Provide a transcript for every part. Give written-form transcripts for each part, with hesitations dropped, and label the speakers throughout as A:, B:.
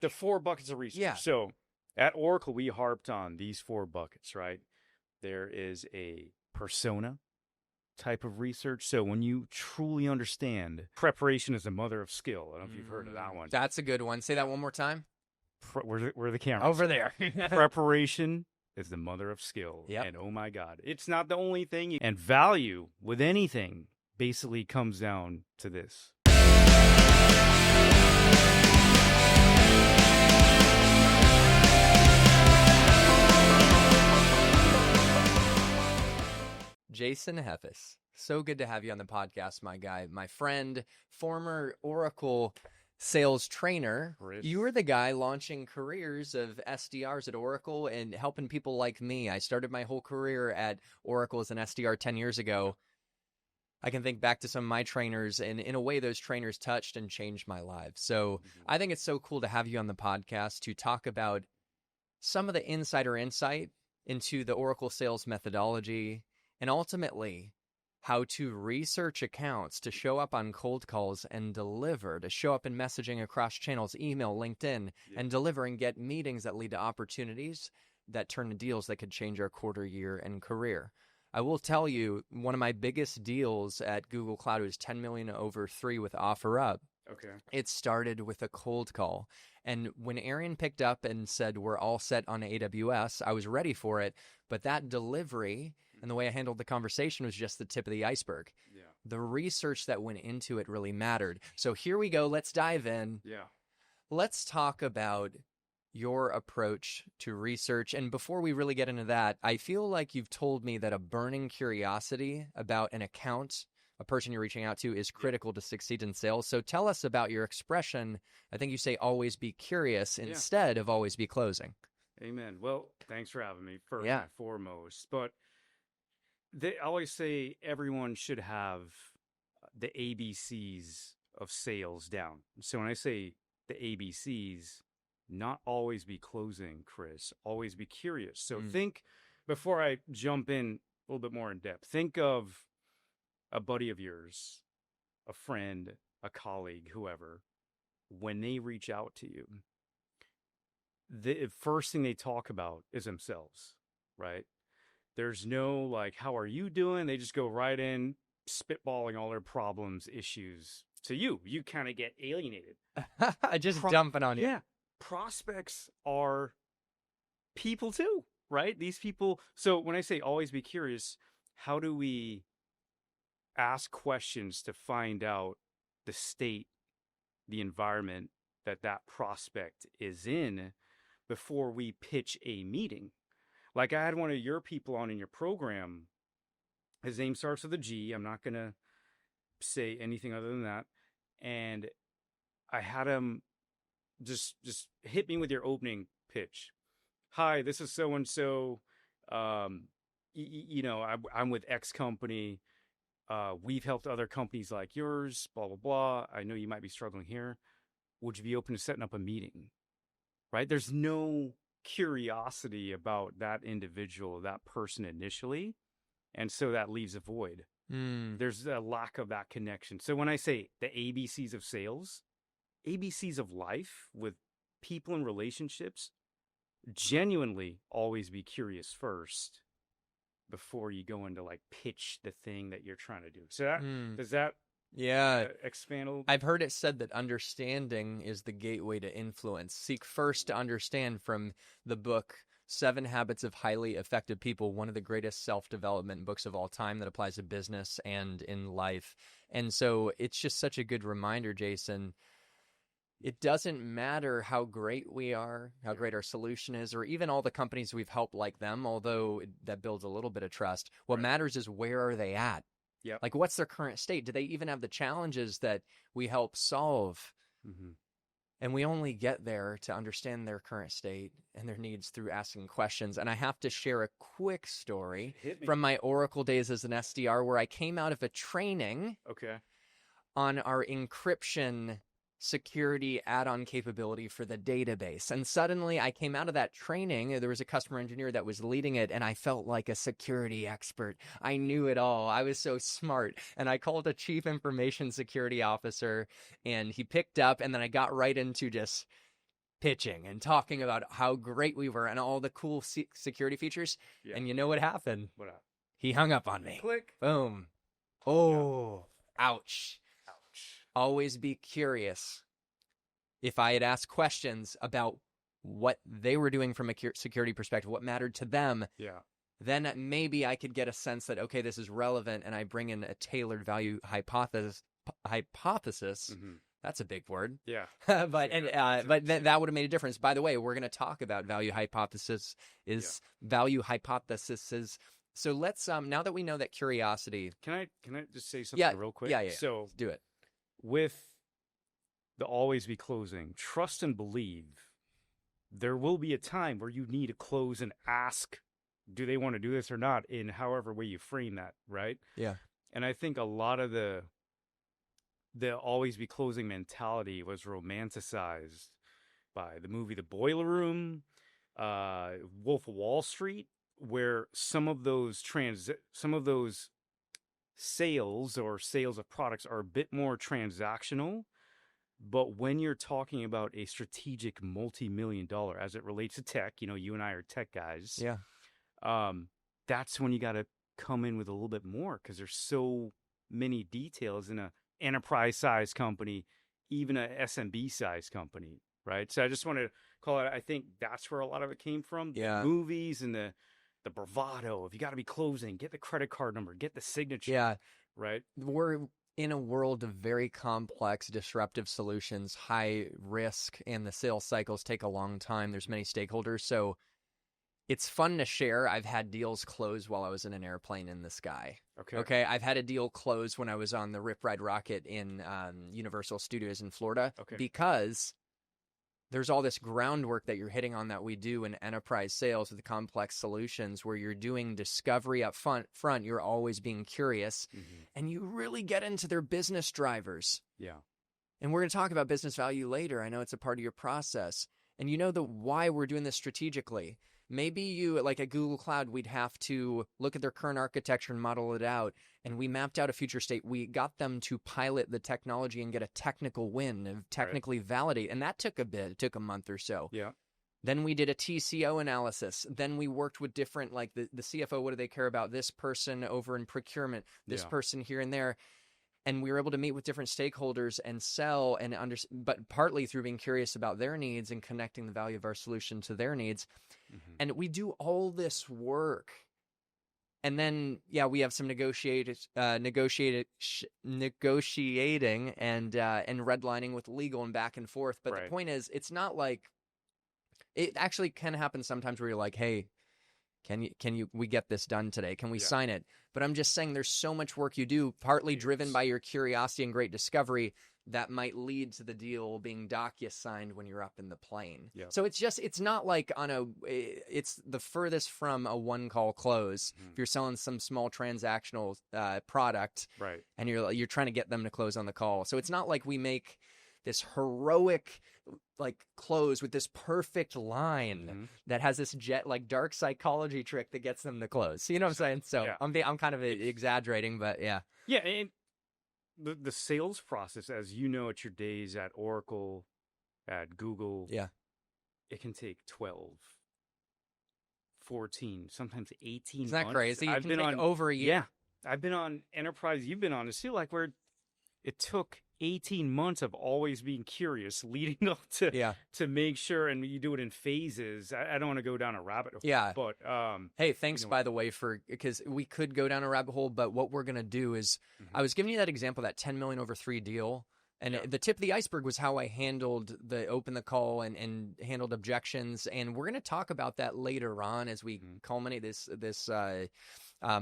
A: The 4 buckets of research.
B: Yeah.
A: So at Oracle, we harped on these 4 buckets, right? There is a persona type of research. So when you truly understand preparation is the mother of skill. I don't know if you've heard of that one.
B: That's a good one. Say that one more time.
A: Where are the cameras?
B: Over there.
A: Preparation is the mother of skill.
B: Yep.
A: And oh my God, it's not the only thing. And value with anything basically comes down to this.
B: Jason Heffes, so good to have you on the podcast, my guy, my friend, former Oracle sales trainer.
A: Chris.
B: You were the guy launching careers of SDRs at Oracle and helping people like me. I started my whole career at Oracle as an SDR 10 years ago. I can think back to some of my trainers, and in a way, those trainers touched and changed my life. So I think it's so cool to have you on the podcast to talk about some of the insider insight into the Oracle sales methodology, and ultimately how to research accounts to show up on cold calls and deliver, to show up in messaging across channels, email, LinkedIn, and deliver and get meetings that lead to opportunities that turn to deals that could change our quarter, year, and career. I will tell you, one of my biggest deals at Google Cloud was $10 million over 3 with OfferUp.
A: Okay.
B: It started with a cold call. And when Arian picked up and said, we're all set on AWS, I was ready for it. But that delivery and the way I handled the conversation was just the tip of the iceberg.
A: Yeah.
B: The research that went into it really mattered. So here we go. Let's dive in.
A: Yeah.
B: Let's talk about your approach to research. And before we really get into that, I feel like you've told me that a burning curiosity about an account, a person you're reaching out to, is critical to succeed in sales. So tell us about your expression. I think you say always be curious instead of always be closing.
A: Amen. Well, thanks for having me first
B: Yeah.
A: and foremost. But I always say everyone should have the ABCs of sales down. So when I say the ABCs, not always be closing, Chris, always be curious. So think, before I jump in a little bit more in depth, think of a buddy of yours, a friend, a colleague, whoever. When they reach out to you, the first thing they talk about is themselves, right? There's no like, how are you doing? They just go right in, spitballing all their problems, issues to you. You kind of get alienated.
B: Just dumping on you.
A: Yeah. Prospects are people too, right? These people. So when I say always be curious, how do we ask questions to find out the state, the environment that prospect is in before we pitch a meeting? Like I had one of your people on in your program. His name starts with a G. I'm not going to say anything other than that. And I had him just hit me with your opening pitch. Hi, this is so-and-so. You know, I'm with X company. We've helped other companies like yours, blah, blah, blah. I know you might be struggling here. Would you be open to setting up a meeting? Right? There's no curiosity about that individual, that person initially. And so that leaves a void. There's a lack of that connection. So when I say the ABCs of sales, ABCs of life with people and relationships, genuinely always be curious first before you go into like pitch the thing that you're trying to do. So that, does that expand a little bit?
B: I've heard it said that understanding is the gateway to influence. Seek first to understand, from the book 7 Habits of Highly Effective People, one of the greatest self-development books of all time that applies to business and in life. And so it's just such a good reminder, Jason. It doesn't matter how great we are, how great our solution is, or even all the companies we've helped like them, although that builds a little bit of trust. What matters is, where are they at?
A: Yep.
B: Like, what's their current state? Do they even have the challenges that we help solve? And we only get there to understand their current state and their needs through asking questions. And I have to share a quick story from my Oracle days as an SDR, where I came out of a training on our encryption security add-on capability for the database. And suddenly I came out of that training, there was a customer engineer that was leading it, and I felt like a security expert. I knew it all. I was so smart. And I called a chief information security officer, and he picked up, and then I got right into just pitching and talking about how great we were and all the cool security features.
A: Yeah.
B: And you know what happened?
A: What up?
B: He hung up on me.
A: Click.
B: Boom. Oh, ouch.
A: Ouch.
B: Always be curious. If I had asked questions about what they were doing from a security perspective, what mattered to them,
A: Yeah.
B: then maybe I could get a sense that, okay, this is relevant, and I bring in a tailored value hypothesis.
A: Mm-hmm.
B: That's a big word.
A: Yeah.
B: But that would have made a difference. By the way, we're going to talk about value hypotheses. Value hypotheses. So let's now that we know that curiosity.
A: Can I just say something real quick?
B: Yeah.
A: So
B: let's do it.
A: With the always be closing, trust and believe. There will be a time where you need to close and ask, do they want to do this or not, in however way you frame that, right?
B: Yeah.
A: And I think a lot of the always be closing mentality was romanticized by the movie The Boiler Room, Wolf of Wall Street, where some of those sales of products are a bit more transactional. But when you're talking about a strategic multi-million-dollar, as it relates to tech, you and I are tech guys.
B: Yeah.
A: That's when you got to come in with a little bit more, because there's so many details in a enterprise-sized company, even a SMB-sized company, right? So I just want to call it. I think that's where a lot of it came from.
B: Yeah.
A: The movies and the bravado. If you got to be closing, get the credit card number, get the signature.
B: Yeah.
A: Right.
B: We're in a world of very complex, disruptive solutions, high risk, and the sales cycles take a long time. There's many stakeholders. So it's fun to share. I've had deals close while I was in an airplane in the sky. Okay. I've had a deal close when I was on the Rip Ride Rocket in Universal Studios in Florida.
A: Okay.
B: Because there's all this groundwork that you're hitting on that we do in enterprise sales with complex solutions, where you're doing discovery up front, you're always being curious, and you really get into their business drivers.
A: Yeah.
B: And we're going to talk about business value later. I know it's a part of your process. And you know the why we're doing this strategically. Maybe you, like at Google Cloud, we'd have to look at their current architecture and model it out. And we mapped out a future state. We got them to pilot the technology and get a technical win, and technically validate. And that took a bit. It took a month or so.
A: Yeah.
B: Then we did a TCO analysis. Then we worked with different, like the CFO, what do they care about? This person over in procurement, this person here and there. And we were able to meet with different stakeholders and sell and but partly through being curious about their needs and connecting the value of our solution to their needs. And we do all this work. And then, we have some negotiating and redlining with legal and back and forth. But the point is, it's not like, it actually can happen sometimes where you're like, hey, we get this done today? Can we sign it? But I'm just saying there's so much work you do, partly driven by your curiosity and great discovery, that might lead to the deal being docu-signed when you're up in the plane. Yep. So it's not like it's the furthest from a one-call close. If you're selling some small transactional product, right, and you're trying to get them to close on the call. So it's not like we make this heroic close with this perfect line that has this dark psychology trick that gets them to close. You know what I'm saying? So I'm kind of exaggerating, but yeah. Yeah,
A: and the sales process, as you know, at your days at Oracle, at Google, it can take 12, 14, sometimes 18
B: Isn't that
A: months.
B: crazy? I've been on over a year.
A: Yeah, I've been on enterprise. You've been on to see where it took 18 months of always being curious leading up to make sure, and you do it in phases. I don't want to go down a rabbit hole. Yeah. But
B: hey, thanks by the way because we could go down a rabbit hole, but what we're going to do is I was giving you that example, that 10 million over 3 deal. And the tip of the iceberg was how I handled open the call and handled objections. And we're going to talk about that later on as we culminate this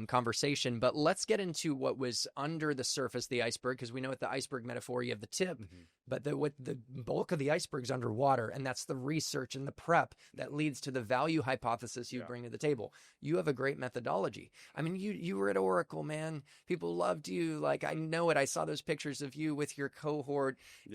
B: conversation. But let's get into what was under the surface of the iceberg, because we know with the iceberg metaphor, you have the tip, but the bulk of the iceberg is underwater. And that's the research and the prep that leads to the value hypothesis you bring to the table. You have a great methodology. I mean, you were at Oracle, man. People loved you. I know it. I saw those pictures of you with your cohort,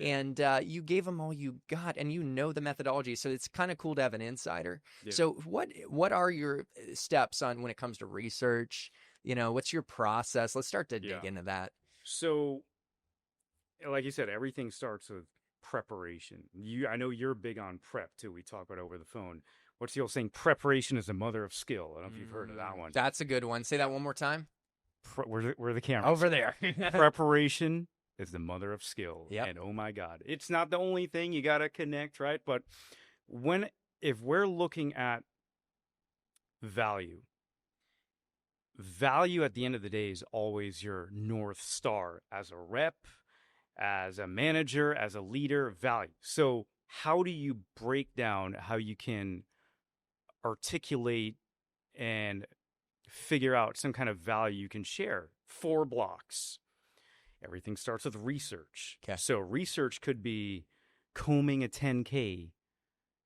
B: and you gave them all you got, and you know the methodology. So it's kind of cool to have an insider. Yeah. So what are your steps on when it comes to research? What's your process? Let's start to dig into that.
A: So, like you said, everything starts with preparation. I know you're big on prep too. We talk about it over the phone. What's the old saying? Preparation is the mother of skill. I don't know if you've heard of that one.
B: That's a good one. Say that one more time.
A: Where are the cameras?
B: Over there.
A: Preparation is the mother of skill.
B: Yep.
A: And oh my God, it's not the only thing. You got to connect, right? But if we're looking at value at the end of the day is always your North Star as a rep, as a manager, as a leader, value. So how do you break down how you can articulate and figure out some kind of value you can share? 4 blocks. Everything starts with research.
B: Okay.
A: So research could be combing a 10K.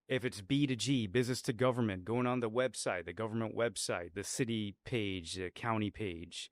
A: If it's B2G, business to government, going on the website, the government website, the city page, the county page,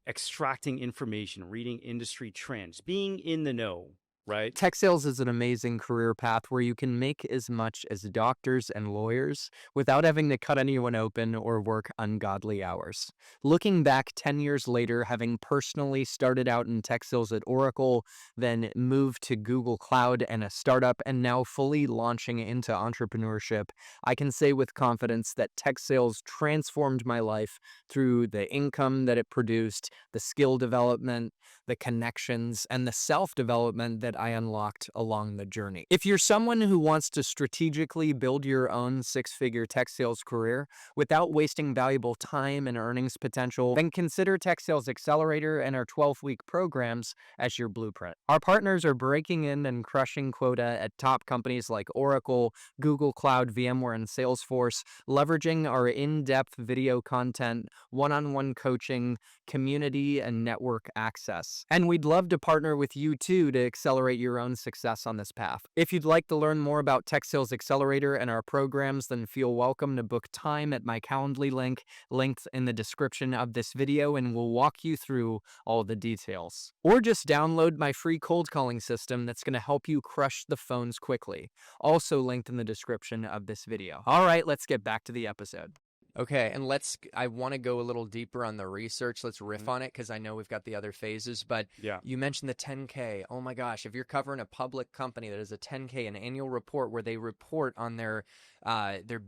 A: extracting information, reading industry trends, being in the know, right?
B: Tech sales is an amazing career path where you can make as much as doctors and lawyers without having to cut anyone open or work ungodly hours. Looking back 10 years later, having personally started out in tech sales at Oracle, then moved to Google Cloud and a startup, and now fully launching into entrepreneurship, I can say with confidence that tech sales transformed my life through the income that it produced, the skill development, the connections, and the self-development that I unlocked along the journey. If you're someone who wants to strategically build your own 6-figure tech sales career without wasting valuable time and earnings potential, then consider Tech Sales Accelerator and our 12-week programs as your blueprint. Our partners are breaking in and crushing quota at top companies like Oracle, Google Cloud, VMware, and Salesforce, leveraging our in-depth video content, one-on-one coaching, community, and network access. And we'd love to partner with you too to accelerate your own success on this path. If you'd like to learn more about Tech Sales Accelerator and our programs, then feel welcome to book time at my Calendly link, linked in the description of this video, and we'll walk you through all the details. Or just download my free cold calling system that's going to help you crush the phones quickly, also linked in the description of this video. All right, let's get back to the episode. Okay, and I want to go a little deeper on the research. Let's riff on it because I know we've got the other phases, but you mentioned the 10K. Oh my gosh, if you're covering a public company that has a 10K, an annual report where they report on their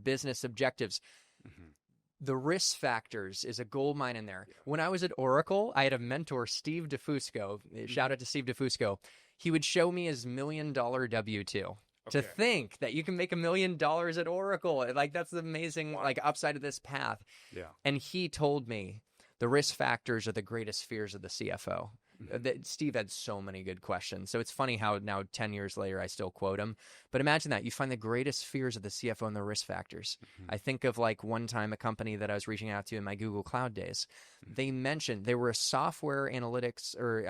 B: business objectives, the risk factors is a gold mine in there. When I was at Oracle, I had a mentor, Steve DeFusco. Shout out to Steve DeFusco. He would show me his $1 million W-2. To think that you can make $1 million at Oracle, like that's the amazing like upside of this path. Yeah. And he told me the risk factors are the greatest fears of the CFO. Steve had so many good questions. So it's funny how now 10 years later I still quote him. But imagine that. You find the greatest fears of the CFO and the risk factors. I think of like one time a company that I was reaching out to in my Google Cloud days. They mentioned they were a software analytics or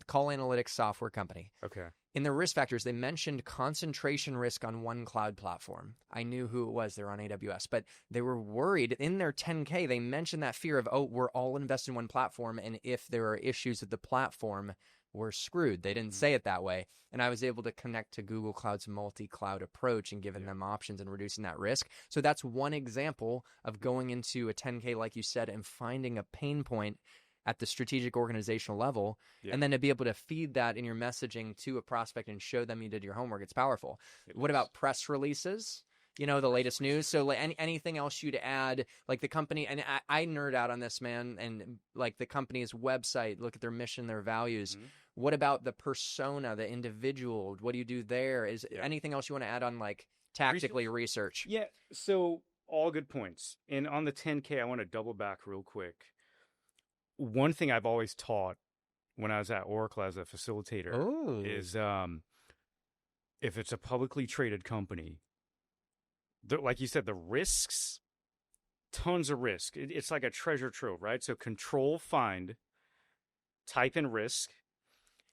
B: call analytics software company. Okay. In the risk factors, they mentioned concentration risk on one cloud platform. I knew who it was. They're on AWS. But they were worried. In their 10K, they mentioned that fear of, oh, we're all invested in one platform, and if there are issues with the platform, we're screwed. They didn't say it that way. And I was able to connect to Google Cloud's multi-cloud approach and giving them options and reducing that risk. So that's one example of going into a 10K, like you said, and finding a pain point at the strategic organizational level, and then to be able to feed that in your messaging to a prospect and show them you did your homework, it's powerful. What about press releases? You know, the latest news. So like, anything else you'd add, like the company, and I nerd out on this, man, and like the company's website, look at their mission, their values. What about the persona, the individual? What do you do there? Is anything else you want to add on like tactically research? Yeah, so all good points. And on the 10K, I want to double back real quick. One thing I've always taught when I was at Oracle as a facilitator is if it's a publicly traded company, like you said, the risks, tons of risk. It's like a treasure trove, right? So control, find, type in risk.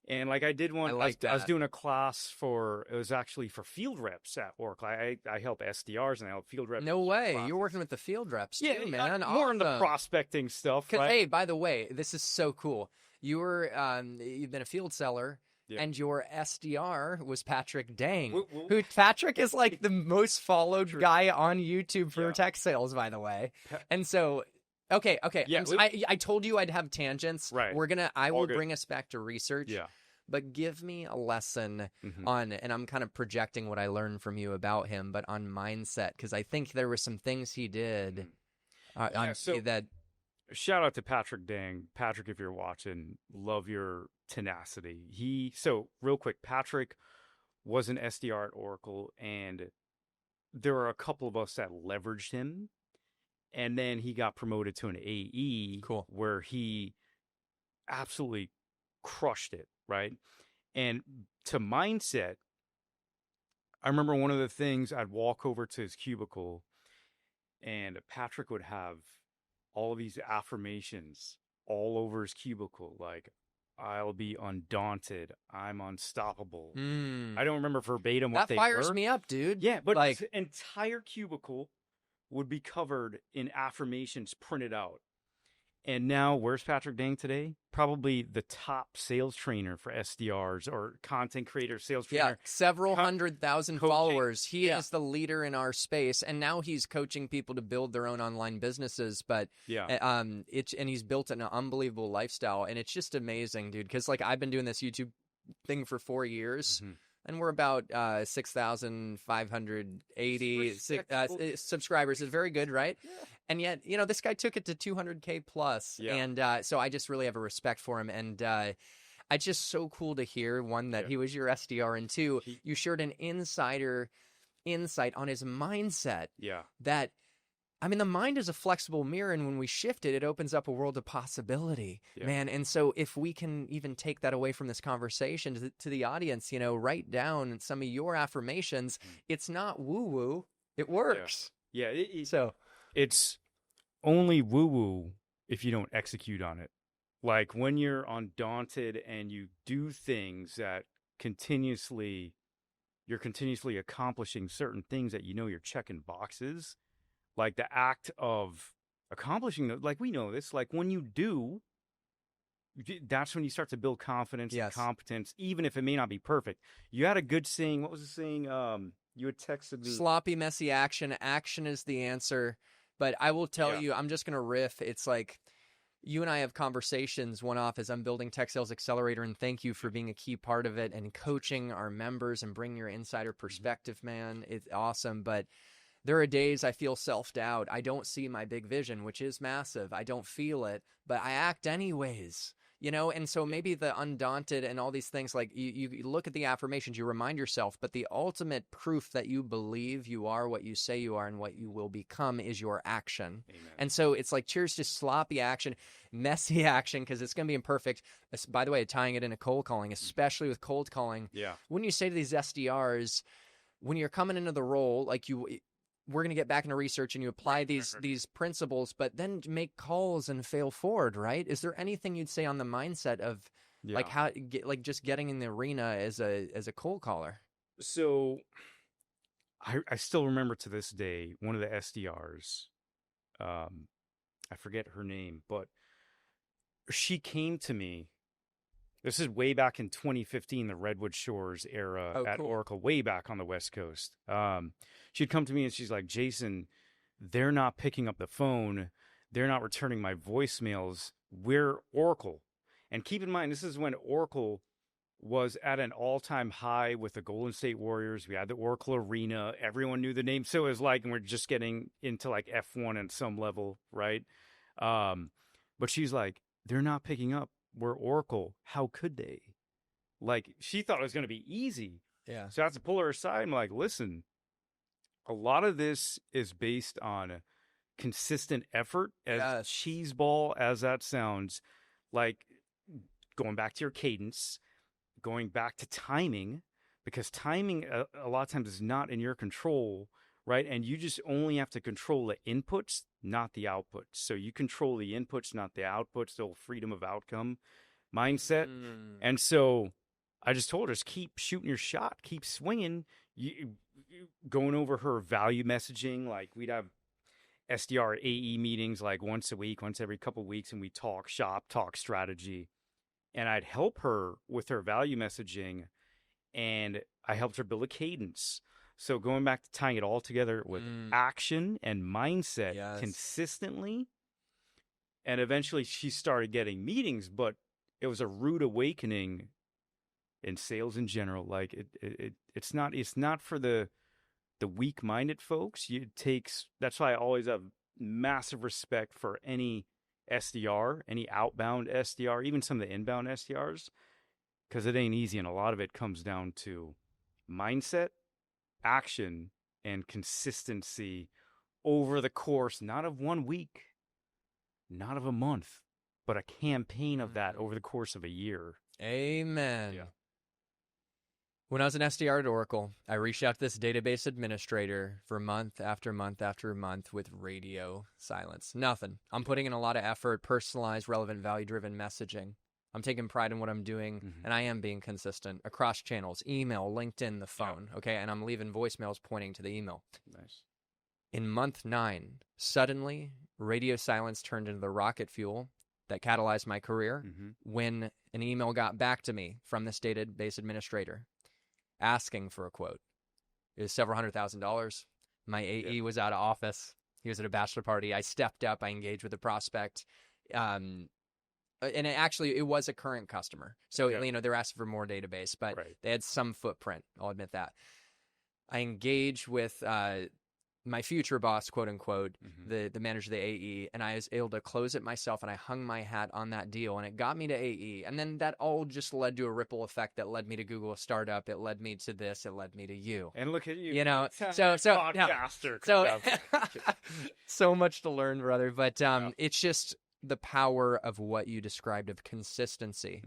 B: And like I did one, I was doing a class it was actually for field reps at Oracle. I help SDRs and I help field reps. No way. You're working with the field reps too, man. More in the prospecting stuff, right? Hey, by the way, this is so cool. You've been a field seller. Yeah. And your SDR was Patrick Dang. Who Patrick is like the most followed guy on YouTube for tech sales, by the way. And so okay. Yeah, I told you I'd have tangents. Right. I will bring us back to research. Yeah. but give me a lesson
A: Mhm.
B: on, and I'm kind of projecting what I learned from you about him, but on mindset, because I think there were some things he did
A: Mhm. Yeah, so
B: that,
A: shout out to Patrick Dang. Patrick, if you're watching, love your tenacity. So real quick, Patrick was an SDR at Oracle, and there were a couple of us that leveraged him. And then he got promoted to an AE
B: cool.
A: where he absolutely crushed it, right? And to mindset, I remember one of the things I'd walk over to his cubicle and Patrick would have all of these affirmations all over his cubicle, like, I'll be undaunted, I'm unstoppable.
B: Mm,
A: I don't remember verbatim what
B: that
A: they
B: fires
A: were.
B: me up, dude.
A: Yeah, but
B: Like,
A: his entire cubicle would be covered in affirmations printed out. And now, where's Patrick Dang today? Probably the top sales trainer for SDRs or content creator, sales
B: yeah,
A: trainer,
B: several 100,000
A: coaching.
B: followers. He
A: Yeah,
B: is the leader in our space, and now he's coaching people to build their own online businesses. But
A: yeah.
B: and he's built an unbelievable lifestyle, and it's just amazing, dude. Because like I've been doing this YouTube thing for 4 years.
A: Mm-hmm.
B: And we're about 6,580 subscribers. Is very good, right?
A: Yeah.
B: And yet, this guy took it to 200K plus.
A: Yeah.
B: And so I just really have a respect for him. And it's just so cool to hear, one, that he was your SDR, and two, you shared an insider insight on his mindset.
A: Yeah.
B: That, I mean, the mind is a flexible mirror, and when we shift it, it opens up a world of possibility, man. And so if we can even take that away from this conversation to the audience, write down some of your affirmations. It's not woo-woo. It works.
A: Yeah.
B: So
A: it's only woo-woo if you don't execute on it. Like when you're undaunted and you do things that you're continuously accomplishing certain things that you're checking boxes. Like the act of accomplishing like we know this, like when you do, that's when you start to build confidence and competence, even if it may not be perfect. You had a good saying. What was the saying? You had texted me.
B: Sloppy, messy action. Action is the answer. But I will tell you, I'm just going to riff. It's like you and I have conversations one-off as I'm building Tech Sales Accelerator, and thank you for being a key part of it and coaching our members and bringing your insider perspective, man. It's awesome. But there are days I feel self-doubt. I don't see my big vision, which is massive. I don't feel it, but I act anyways, And so maybe the undaunted and all these things, like you look at the affirmations, you remind yourself, but the ultimate proof that you believe you are what you say you are and what you will become is your action.
A: Amen.
B: And so it's like, cheers to sloppy action, messy action, because it's going to be imperfect. By the way, tying it into cold calling, especially with cold calling.
A: Yeah.
B: When you say to these SDRs, when you're coming into the role, like we're going to get back into research and you apply these principles, but then make calls and fail forward, right? Is there anything you'd say on the mindset of like how, like just getting in the arena as a cold caller?
A: So I still remember to this day, one of the SDRs, I forget her name, but she came to me. This is way back in 2015, the Redwood Shores era at Oracle, way back on the West Coast. She'd come to me and she's like, Jason, they're not picking up the phone. They're not returning my voicemails. We're Oracle. And keep in mind, this is when Oracle was at an all-time high with the Golden State Warriors. We had the Oracle Arena. Everyone knew the name. So it was like, and we're just getting into like F1 at some level, right? But she's like, they're not picking up. We're Oracle. How could they? Like, she thought it was going to be easy.
B: Yeah.
A: So I have to pull her aside. I'm like, listen, a lot of this is based on consistent effort, as cheeseball as that sounds. Like, going back to your cadence, going back to timing, because timing a lot of times is not in your control, right? And you just only have to control the inputs, not the outputs. So you control the inputs, not the outputs, the whole freedom of outcome mindset. And so I just told her, just keep shooting your shot, keep swinging. You going over her value messaging, like we'd have SDR AE meetings like once a week, once every couple of weeks, and we talk shop, talk strategy. And I'd help her with her value messaging, and I helped her build a cadence. So going back to tying it all together with action and mindset consistently, and eventually she started getting meetings, but it was a rude awakening in sales in general. Like it's not for the weak-minded folks. It takes That's why I always have massive respect for any SDR, any outbound SDR, even some of the inbound SDRs, because it ain't easy, and a lot of it comes down to mindset, action, and consistency over the course, not of 1 week, not of a month, but a campaign of that over the course of a year.
B: Amen.
A: Yeah.
B: When I was an SDR at Oracle, I reached out to this database administrator for month after month after month with radio silence. Nothing. I'm putting in a lot of effort, personalized, relevant, value-driven messaging. I'm taking pride in what I'm doing, and I am being consistent across channels, email, LinkedIn, the phone, okay? And I'm leaving voicemails pointing to the email.
A: Nice.
B: In month 9, suddenly, radio silence turned into the rocket fuel that catalyzed my career when an email got back to me from this database administrator asking for a quote. It was several $100,000. My AE was out of office. He was at a bachelor party. I stepped up. I engaged with the prospect. And it was a current customer. So, they're asking for more database, but they had some footprint. I'll admit that. I engaged with my future boss, quote unquote, the manager of the AE, and I was able to close it myself, and I hung my hat on that deal, and it got me to AE. And then that all just led to a ripple effect that led me to Google a startup. It led me to this. It led me to you.
A: And look at you.
B: Podcaster. So much to learn, brother. But it's just the power of what you described of consistency.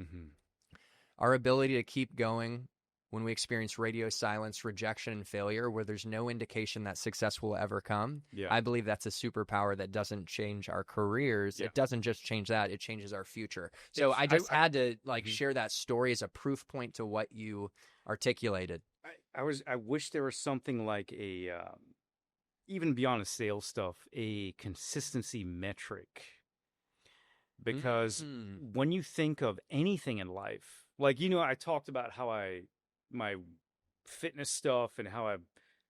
B: Our ability to keep going when we experience radio silence, rejection, and failure, where there's no indication that success will ever come. I believe that's a superpower that doesn't change our careers. It doesn't just change that, it changes our future. So I had to share that story as a proof point to what you articulated.
A: I wish there was something like a, even beyond the sales stuff, a consistency metric. Because when you think of anything in life, like, I talked about how my fitness stuff and how I'm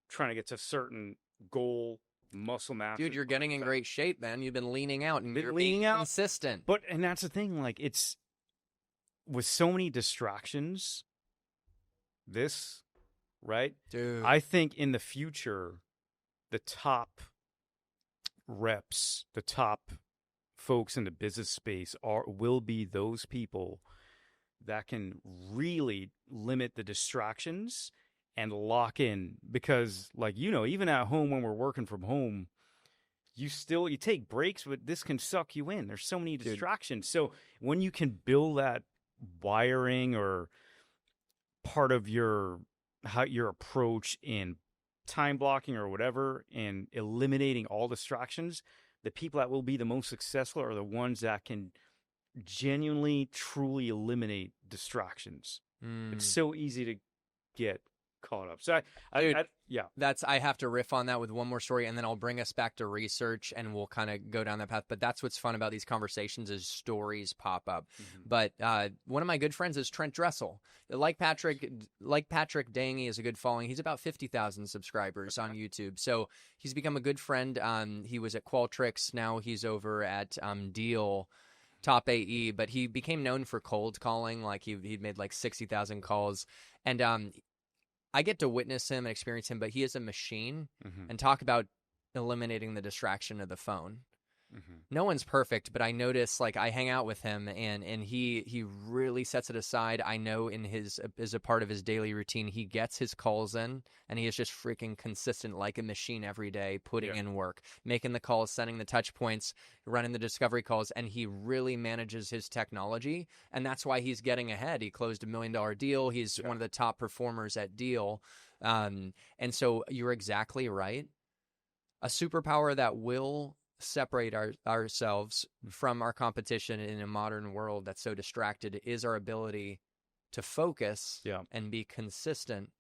A: trying to get to a certain goal, muscle mass.
B: Dude, you're getting in great shape, man. You've been leaning out and you're being consistent.
A: And that's the thing, like, it's with so many distractions, right?
B: Dude.
A: I think in the future, the top reps, the top folks in the business space will be those people that can really limit the distractions and lock in. Because, like, even at home when we're working from home, you take breaks, but this can suck you in. There's so many distractions. So when you can build that wiring or part of your approach in time blocking or whatever and eliminating all distractions, the people that will be the most successful are the ones that can genuinely, truly eliminate distractions. It's so easy to get caught up. So
B: I have to riff on that with one more story, and then I'll bring us back to research, and we'll kind of go down that path. But that's what's fun about these conversations is stories pop up. But one of my good friends is Trent Dressel. Like Patrick Dangy is a good following. He's about 50,000 subscribers on YouTube. So he's become a good friend. He was at Qualtrics. Now he's over at Deal. Top AE, but he became known for cold calling. Like he'd made like 60,000 calls, and I get to witness him and experience him. But he is a machine, and talk about eliminating the distraction of the phone. No one's perfect, but I notice, like, I hang out with him, and he really sets it aside. I know as a part of his daily routine, he gets his calls in, and he is just freaking consistent like a machine every day, putting in work, making the calls, sending the touch points, running the discovery calls, and he really manages his technology, and that's why he's getting ahead. He closed $1 million deal. He's one of the top performers at Deal. And so you're exactly right. A superpower that will separate ourselves from our competition in a modern world that's so distracted is our ability to focus and be consistent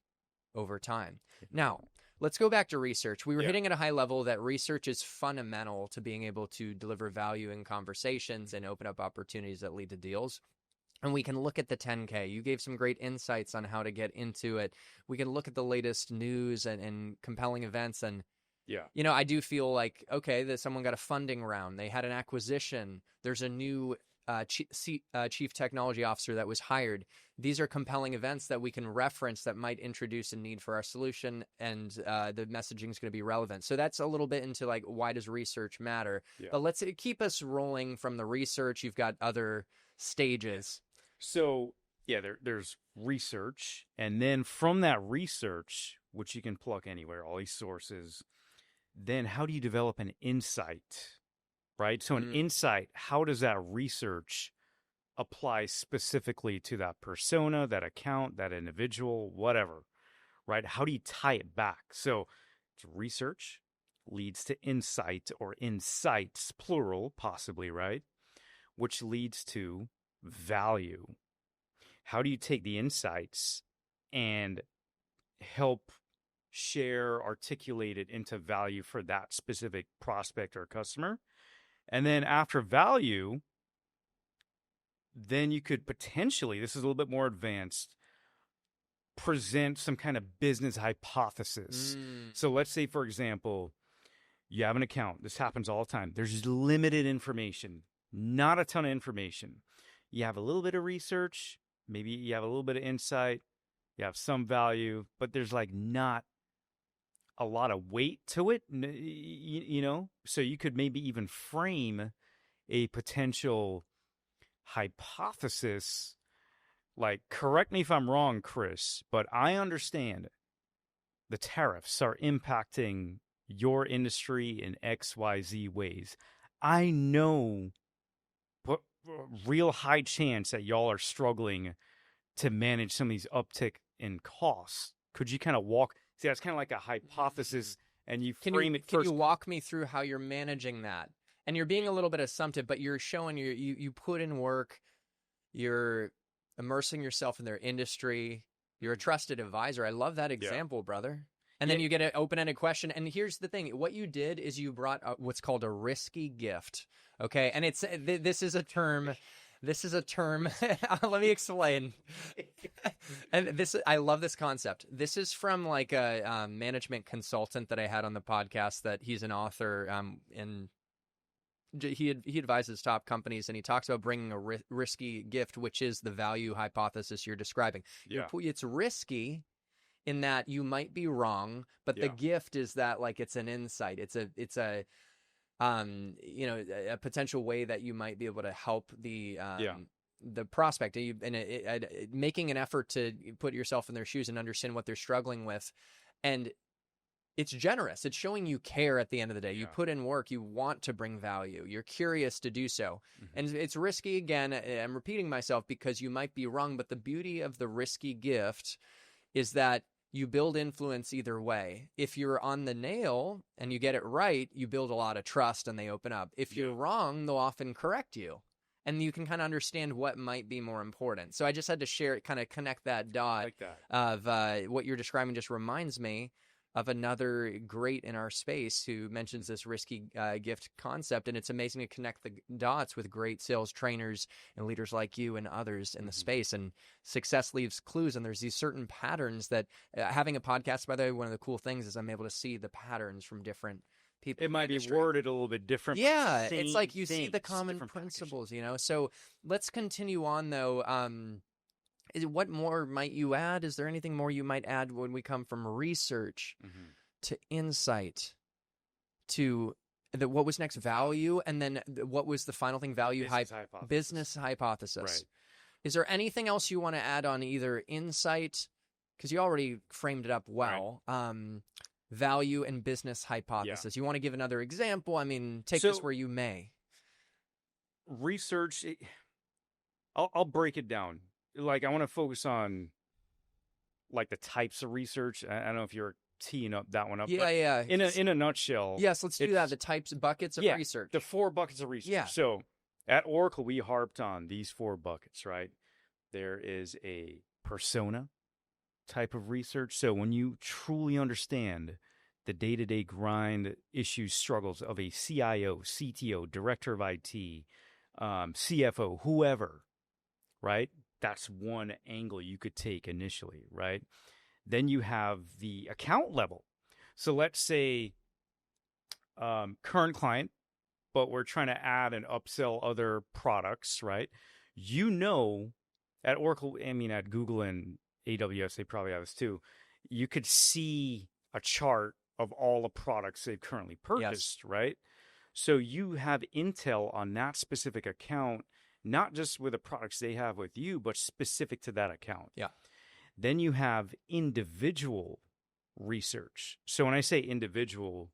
B: over time. Now, let's go back to research. We were hitting at a high level that research is fundamental to being able to deliver value in conversations and open up opportunities that lead to deals. And we can look at the 10K. You gave some great insights on how to get into it. We can look at the latest news and compelling events. And I do feel like, okay, that someone got a funding round. They had an acquisition. There's a new chief technology officer that was hired. These are compelling events that we can reference that might introduce a need for our solution, and the messaging is going to be relevant. So that's a little bit into like, why does research matter?
A: Yeah.
B: But let's keep us rolling from the research. You've got other stages.
A: So yeah, there's research, and then from that research, which you can plug anywhere, all these sources, then how do you develop an insight, right? So an insight, how does that research apply specifically to that persona, that account, that individual, whatever, right? How do you tie it back? So it's research leads to insight, or insights, plural, possibly, right? Which leads to value. How do you take the insights and help share, articulate it into value for that specific prospect or customer? And then after value, then you could potentially, this is a little bit more advanced, present some kind of business hypothesis. So let's say, for example, you have an account. This happens all the time. There's limited information, not a ton of information. You have a little bit of research, maybe you have a little bit of insight, you have some value, but there's like not a lot of weight to it, you know? So you could maybe even frame a potential hypothesis, like, correct me if I'm wrong, Chris, but I understand the tariffs are impacting your industry in XYZ ways. I know, but real high chance that y'all are struggling to manage some of these uptick in costs. Could you kind of walk? See, that's kind of like a hypothesis, and you frame it first.
B: Can you walk me through how you're managing that? And you're being a little bit assumptive, but you're showing you put in work. You're immersing yourself in their industry. You're a trusted advisor. I love that example, brother. And then you get an open-ended question. And here's the thing. What you did is you brought what's called a risky gift. Okay. And it's this is a term. This is a term. Let me explain. And I love this concept. This is from like a management consultant that I had on the podcast. That he's an author. And he advises top companies, and he talks about bringing a risky gift, which is the value hypothesis you're describing.
A: Yeah.
B: It's risky in that you might be wrong, but the gift is that like it's an insight. It's a a potential way that you might be able to help the prospect, and making an effort to put yourself in their shoes and understand what they're struggling with. And it's generous. It's showing you care at the end of the day. You put in work. You want to bring value. You're curious to do so. And it's risky. Again, I'm repeating myself because you might be wrong, but the beauty of the risky gift is that you build influence either way. If you're on the nail and you get it right, you build a lot of trust and they open up. If you're wrong, they'll often correct you. And you can kind of understand what might be more important. So I just had to share it, kind of connect that dot
A: like that.
B: of what you're describing. Just reminds me of another great in our space who mentions this risky gift concept. And it's amazing to connect the dots with great sales trainers and leaders like you and others in the space. And success leaves clues. And there's these certain patterns that having a podcast, by the way, one of the cool things is I'm able to see the patterns from different people.
A: It might be worded a little bit different.
B: Yeah, it's like you see the common principles, you know? So let's continue on, though. What more might you add? Is there anything more you might add when we come from research to insight to what was next? Value, and then what was the final thing? Value, business hypothesis.
A: Right.
B: Is there anything else you want to add on either insight, because you already framed it up well, value and business hypothesis? You want to give another example? I mean, take this where you may.
A: Research, I'll break it down. Like, I want to focus on like the types of research. I don't know if you're teeing up that one up.
B: Yeah.
A: In a nutshell.
B: Yes, let's do that. The types, buckets of research.
A: The 4 buckets of research.
B: Yeah.
A: So at Oracle, we harped on these 4 buckets, right? There is a persona type of research. So when you truly understand the day-to-day grind, issues, struggles of a CIO, CTO, director of IT, CFO, whoever, right? That's one angle you could take initially, right? Then you have the account level. So let's say current client, but we're trying to add and upsell other products, right? You know, at Oracle, I mean, at Google and AWS, they probably have this too. You could see a chart of all the products they've currently
B: Yes.
A: purchased, right? So you have intel on that specific account, not just with the products they have with you, but specific to that account.
B: Yeah.
A: Then you have individual research. So when I say individual,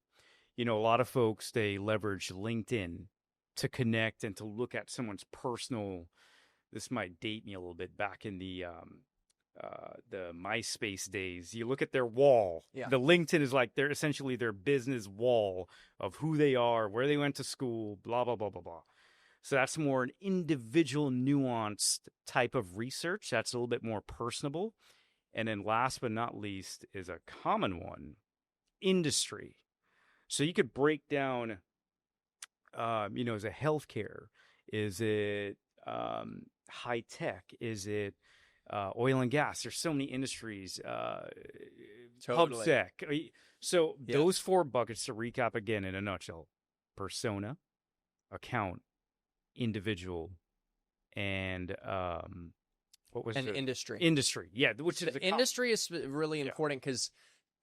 A: a lot of folks, they leverage LinkedIn to connect and to look at someone's personal. This might date me a little bit, back in the MySpace days. You look at their wall.
B: Yeah.
A: The LinkedIn is like they're essentially their business wall of who they are, where they went to school, blah, blah, blah, blah, blah. So that's more an individual, nuanced type of research. That's a little bit more personable. And then last but not least is a common one, industry. So you could break down, is it healthcare? Is it high tech? Is it oil and gas? There's so many industries.
B: Totally.
A: PubSec. So
B: Yes.
A: those 4 buckets, to recap again in a nutshell: persona, account, individual, and what was
B: And
A: the
B: industry.
A: industry? Yeah, which is
B: The industry is really
A: Yeah.
B: important because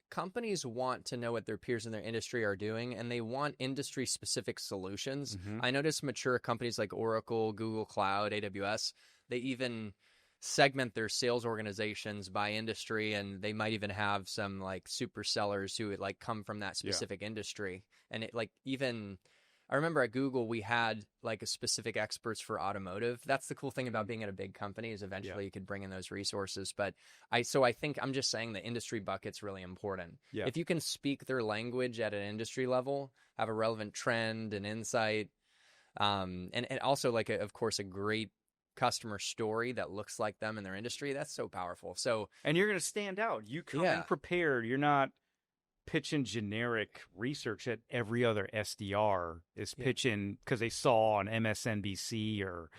B: companies want to know what their peers in their industry are doing, and they want industry-specific solutions.
A: Mhm.
B: I notice mature companies like Oracle, Google Cloud, AWS, they even segment their sales organizations by industry, and they might even have some like super sellers who would like come from that specific industry. And it like even I remember at Google we had like a specific experts for automotive. That's the cool thing about being at a big company, is eventually you could bring in those resources. But I think I'm just saying the industry bucket's really important.
A: Yeah.
B: If you can speak their language at an industry level, have a relevant trend and insight, and also like of course a great customer story that looks like them in their industry, that's so powerful. So
A: And you're going to stand out. You come in prepared. You're not pitching generic research that every other SDR is pitching because they saw on MSNBC or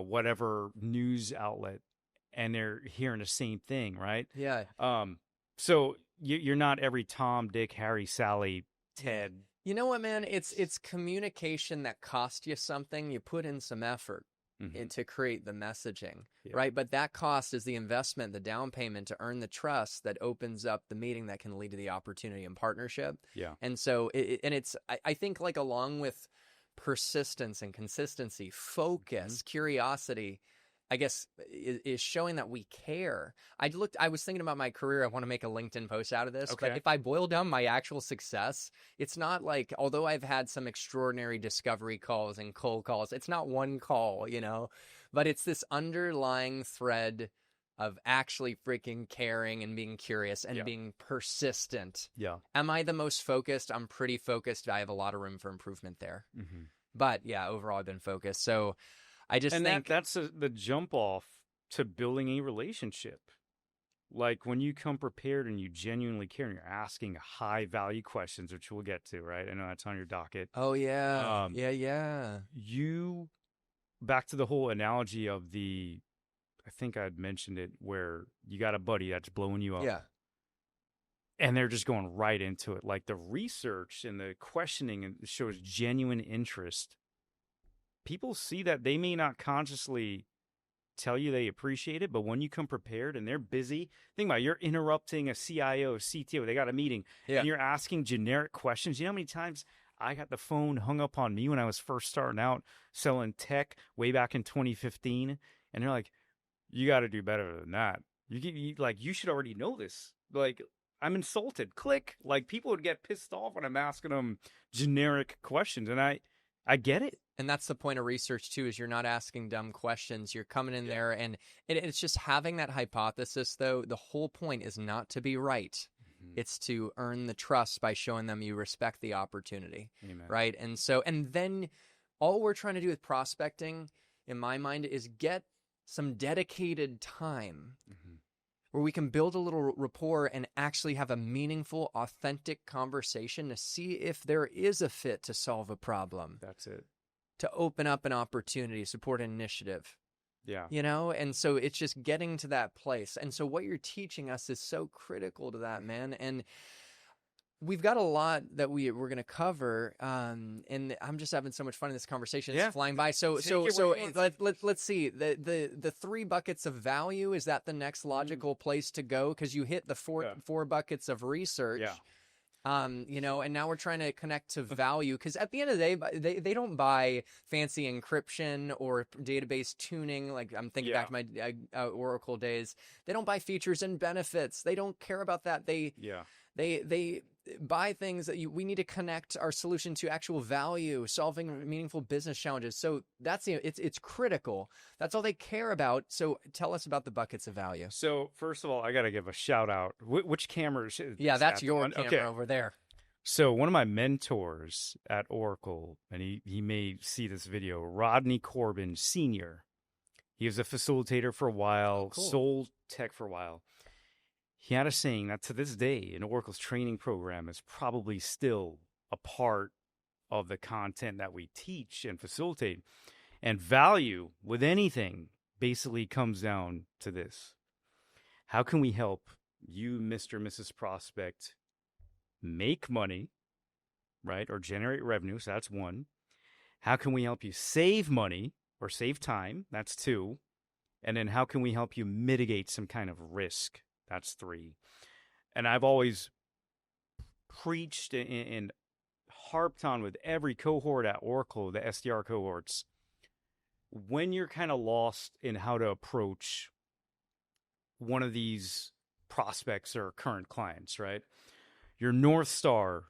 A: whatever news outlet, and they're hearing the same thing, right?
B: Yeah.
A: So you're not every Tom, Dick, Harry, Sally, Ted.
B: You know what, man? It's communication that cost you something. You put in some effort to create the messaging, right? But that cost is the investment, the down payment to earn the trust that opens up the meeting that can lead to the opportunity and partnership.
A: Yeah.
B: And so, I think like along with persistence and consistency, focus, curiosity, I guess is showing that we care. I was thinking about my career. I want to make a LinkedIn post out of this.
A: Okay.
B: But if I boil down my actual success, it's not like, although I've had some extraordinary discovery calls and cold calls, it's not one call, but it's this underlying thread of actually freaking caring and being curious and being persistent.
A: Yeah.
B: Am I the most focused? I'm pretty focused. I have a lot of room for improvement there. But yeah, overall I've been focused. So I just think
A: that's the jump off to building a relationship. Like when you come prepared and you genuinely care and you're asking high value questions, which we'll get to, right? I know that's on your docket.
B: Oh yeah. Yeah.
A: You, back to the whole analogy of I think I'd mentioned it, where you got a buddy that's blowing you up.
B: Yeah.
A: And they're just going right into it. Like the research and the questioning shows genuine interest. People see that. They may not consciously tell you they appreciate it, but when you come prepared and they're busy, think about it, you're interrupting a CIO, CTO, they got a meeting, and you're asking generic questions. You know how many times I got the phone hung up on me when I was first starting out selling tech way back in 2015, and they're like, you got to do better than that. You should already know this. Like, I'm insulted. Click. Like, people would get pissed off when I'm asking them generic questions, and I get it.
B: And that's the point of research too, is you're not asking dumb questions. You're coming in there and it's just having that hypothesis though. The whole point is not to be right. It's to earn the trust by showing them you respect the opportunity.
A: Amen.
B: Right. And then all we're trying to do with prospecting, in my mind, is get some dedicated time where we can build a little rapport and actually have a meaningful, authentic conversation to see if there is a fit to solve a problem.
A: That's it.
B: To open up an opportunity, support an initiative.
A: Yeah.
B: And so it's just getting to that place. And so what you're teaching us is so critical to that, man. And we've got a lot that we're going to cover, and I'm just having so much fun in this conversation. It's flying by. So let's see the three buckets of value. Is that the next logical place to go? Because you hit the four buckets of research.
A: Yeah.
B: You know, and now we're trying to connect to value, because at the end of the day, they don't buy fancy encryption or database tuning. Like, I'm thinking back to my Oracle days. They don't buy features and benefits. They don't care about that. They buy things that we need to connect our solution to actual value, solving meaningful business challenges. So that's it's critical. That's all they care about. So tell us about the buckets of value.
A: So first of all, I got to give a shout out. Which camera?
B: Yeah, that's your camera over there.
A: So one of my mentors at Oracle, and he may see this video, Rodney Corbin Sr. He was a facilitator for a while, sold tech for a while. He had a saying that to this day in Oracle's training program is probably still a part of the content that we teach and facilitate. And value with anything basically comes down to this. How can we help you, Mr. and Mrs. Prospect, make money, right, or generate revenue? So that's one. How can we help you save money or save time? That's two. And then how can we help you mitigate some kind of risk? That's three. And I've always preached and harped on with every cohort at Oracle, the SDR cohorts, when you're kind of lost in how to approach one of these prospects or current clients, right? Your North Star, at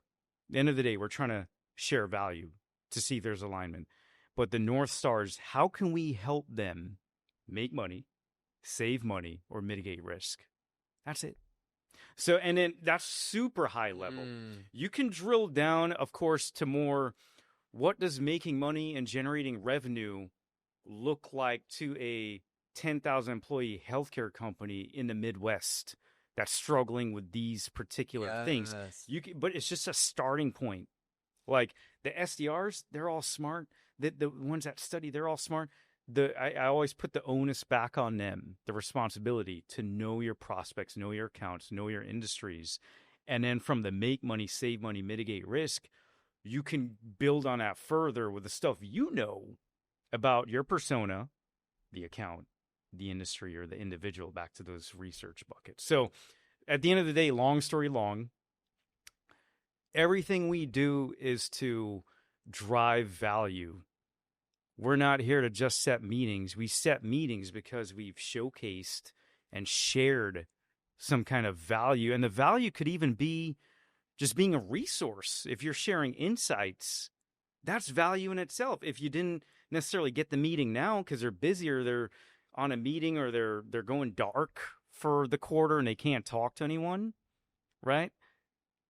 A: the end of the day, we're trying to share value to see if there's alignment. But the North Star is, how can we help them make money, save money, or mitigate risk? That's it. So, and then that's super high level. You can drill down, of course, to more, what does making money and generating revenue look like to a 10,000 employee healthcare company in the Midwest that's struggling with these particular things? But it's just a starting point. Like the SDRs, they're all smart. The ones that study, they're all smart. I always put the onus back on them, the responsibility to know your prospects, know your accounts, know your industries. And then from the make money, save money, mitigate risk, you can build on that further with the stuff you know about your persona, the account, the industry, or the individual, back to those research buckets. So at the end of the day, long story long, everything we do is to drive value. We're not here to just set meetings. We set meetings because we've showcased and shared some kind of value. And the value could even be just being a resource. If you're sharing insights, that's value in itself. If you didn't necessarily get the meeting now because they're busy, or they're on a meeting, or they're going dark for the quarter and they can't talk to anyone, right?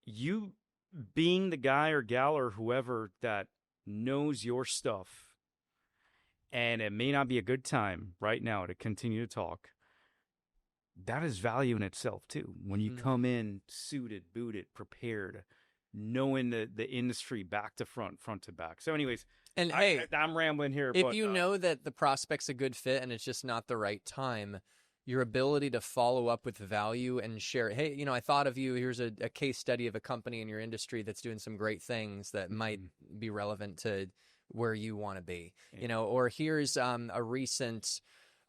A: You being the guy or gal or whoever that knows your stuff, and it may not be a good time right now to continue to talk, that is value in itself too. When you come in suited, booted, prepared, knowing the industry back to front, front to back. So anyways,
B: and hey,
A: I'm rambling here.
B: If you know that the prospect's a good fit and it's just not the right time, your ability to follow up with value and share, hey, you know, I thought of you. Here's a case study of a company in your industry that's doing some great things that might be relevant to where you want to be, you know, or here's a recent,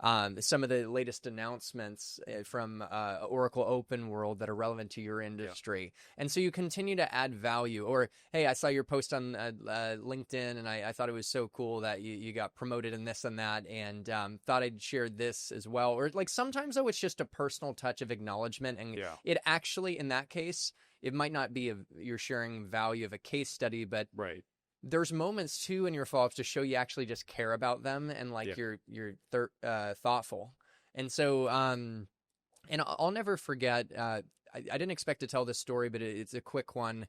B: some of the latest announcements from Oracle Open World that are relevant to your industry. And so you continue to add value. Or, hey, I saw your post on LinkedIn, and I thought it was so cool that you got promoted in this and that, and thought I'd share this as well. Or like sometimes, though, it's just a personal touch of acknowledgement. And it actually, in that case, it might not be you're sharing value of a case study, but there's moments too in your follow-ups to show you actually just care about them, and like you're thoughtful. And so and I'll never forget, I didn't expect to tell this story, but it's a quick one.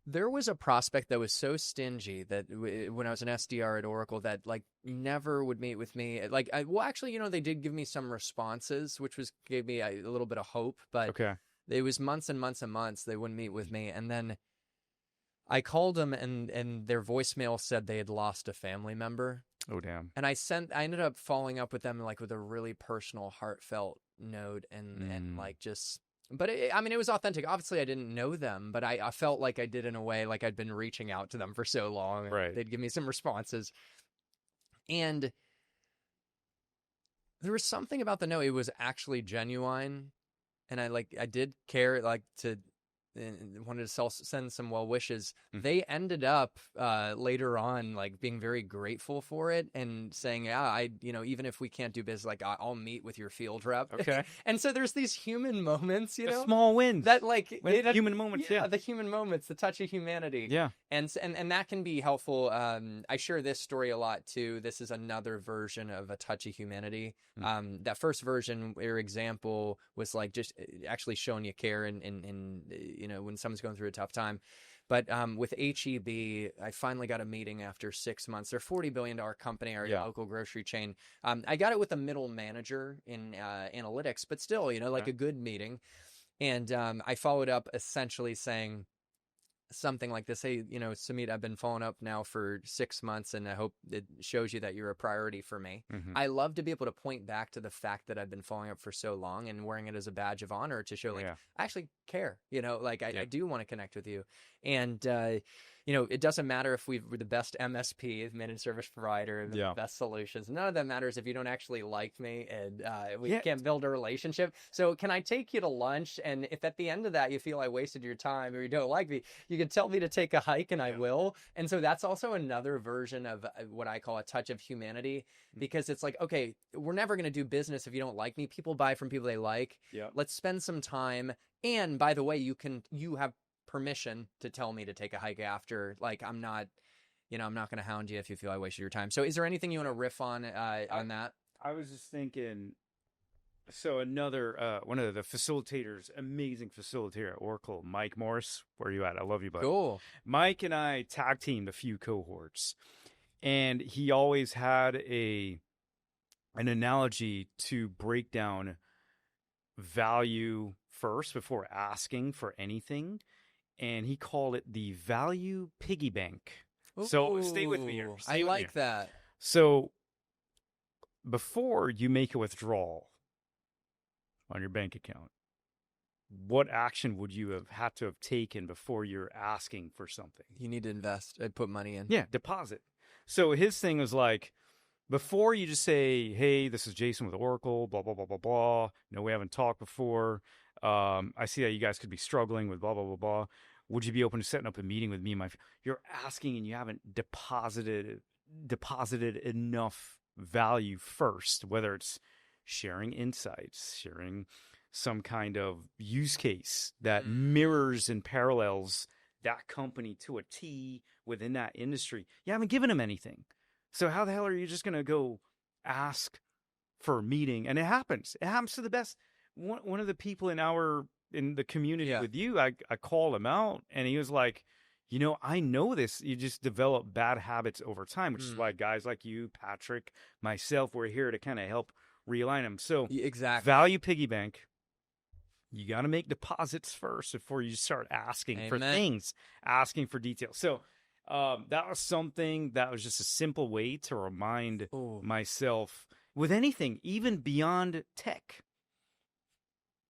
B: There was a prospect that was so stingy that when I was an SDR at Oracle, that like never would meet with me. Like, well, actually, you know, they did give me some responses, which gave me a little bit of hope, but it was months and months and months they wouldn't meet with me. And then I called them, and their voicemail said they had lost a family member.
A: Oh, damn.
B: And I ended up following up with them like with a really personal, heartfelt note, and like just But I mean, it was authentic. Obviously, I didn't know them, but I felt like I did in a way, like I'd been reaching out to them for so long.
A: Right.
B: They'd give me some responses. And there was something about the no, it was actually genuine. And I did care, like, to and wanted to send some well wishes. They ended up later on like being very grateful for it and saying, yeah, even if we can't do business, like I'll meet with your field rep.
A: Okay.
B: And so there's these human moments,
A: The small wins.
B: that like
A: human moments. Yeah.
B: The human moments, the touch of humanity.
A: Yeah.
B: And that can be helpful. I share this story a lot too. This is another version of a touch of humanity. That first version or example was like just actually showing you care and when someone's going through a tough time. But with HEB, I finally got a meeting after 6 months. They're a $40 billion company, our local grocery chain. I got it with a middle manager in analytics, but still, like a good meeting. And I followed up essentially saying something like this: hey, Sumit, I've been following up now for 6 months, and I hope it shows you that you're a priority for me. I love to be able to point back to the fact that I've been following up for so long and wearing it as a badge of honor to show, like, I actually care, I do want to connect with you. And, it doesn't matter if we're the best MSP, managed service provider, the best solutions. None of that matters if you don't actually like me and we can't build a relationship. So can I take you to lunch? And if at the end of that you feel I wasted your time or you don't like me, you can tell me to take a hike and I will. And so that's also another version of what I call a touch of humanity, because it's like, okay, we're never going to do business if you don't like me. People buy from people they like. Let's spend some time. And by the way, you have permission to tell me to take a hike after. Like, I'm not going to hound you if you feel I wasted your time. So is there anything you want to riff on that?
A: I was just thinking, so another one of the facilitators, amazing facilitator at Oracle, Mike Morris. Where are you at? I love you, buddy.
B: Cool.
A: Mike and I tag teamed a few cohorts, and he always had an analogy to break down value first before asking for anything. And he called it the value piggy bank.
B: Ooh,
A: so stay with me here.
B: I like that.
A: So before you make a withdrawal on your bank account, what action would you have had to have taken before you're asking for something?
B: You need to invest. I'd put money in.
A: Yeah, deposit. So his thing was like, before you just say, hey, this is Jason with Oracle, blah, blah, blah, blah, blah. No, we haven't talked before. I see that you guys could be struggling with blah, blah, blah, blah. Would you be open to setting up a meeting with me and you're asking and you haven't deposited enough value first, whether it's sharing insights, sharing some kind of use case that mirrors and parallels that company to a T within that industry. You haven't given them anything. So how the hell are you just going to go ask for a meeting? And it happens. It happens to the best. One of the people in the community with you, I called him out, and he was like, I know this. You just develop bad habits over time, which is why guys like you, Patrick, myself, we're here to kind of help realign them. So
B: exactly.
A: Value piggy bank. You got to make deposits first before you start asking for things, asking for details. So that was something that was just a simple way to remind myself with anything, even beyond tech.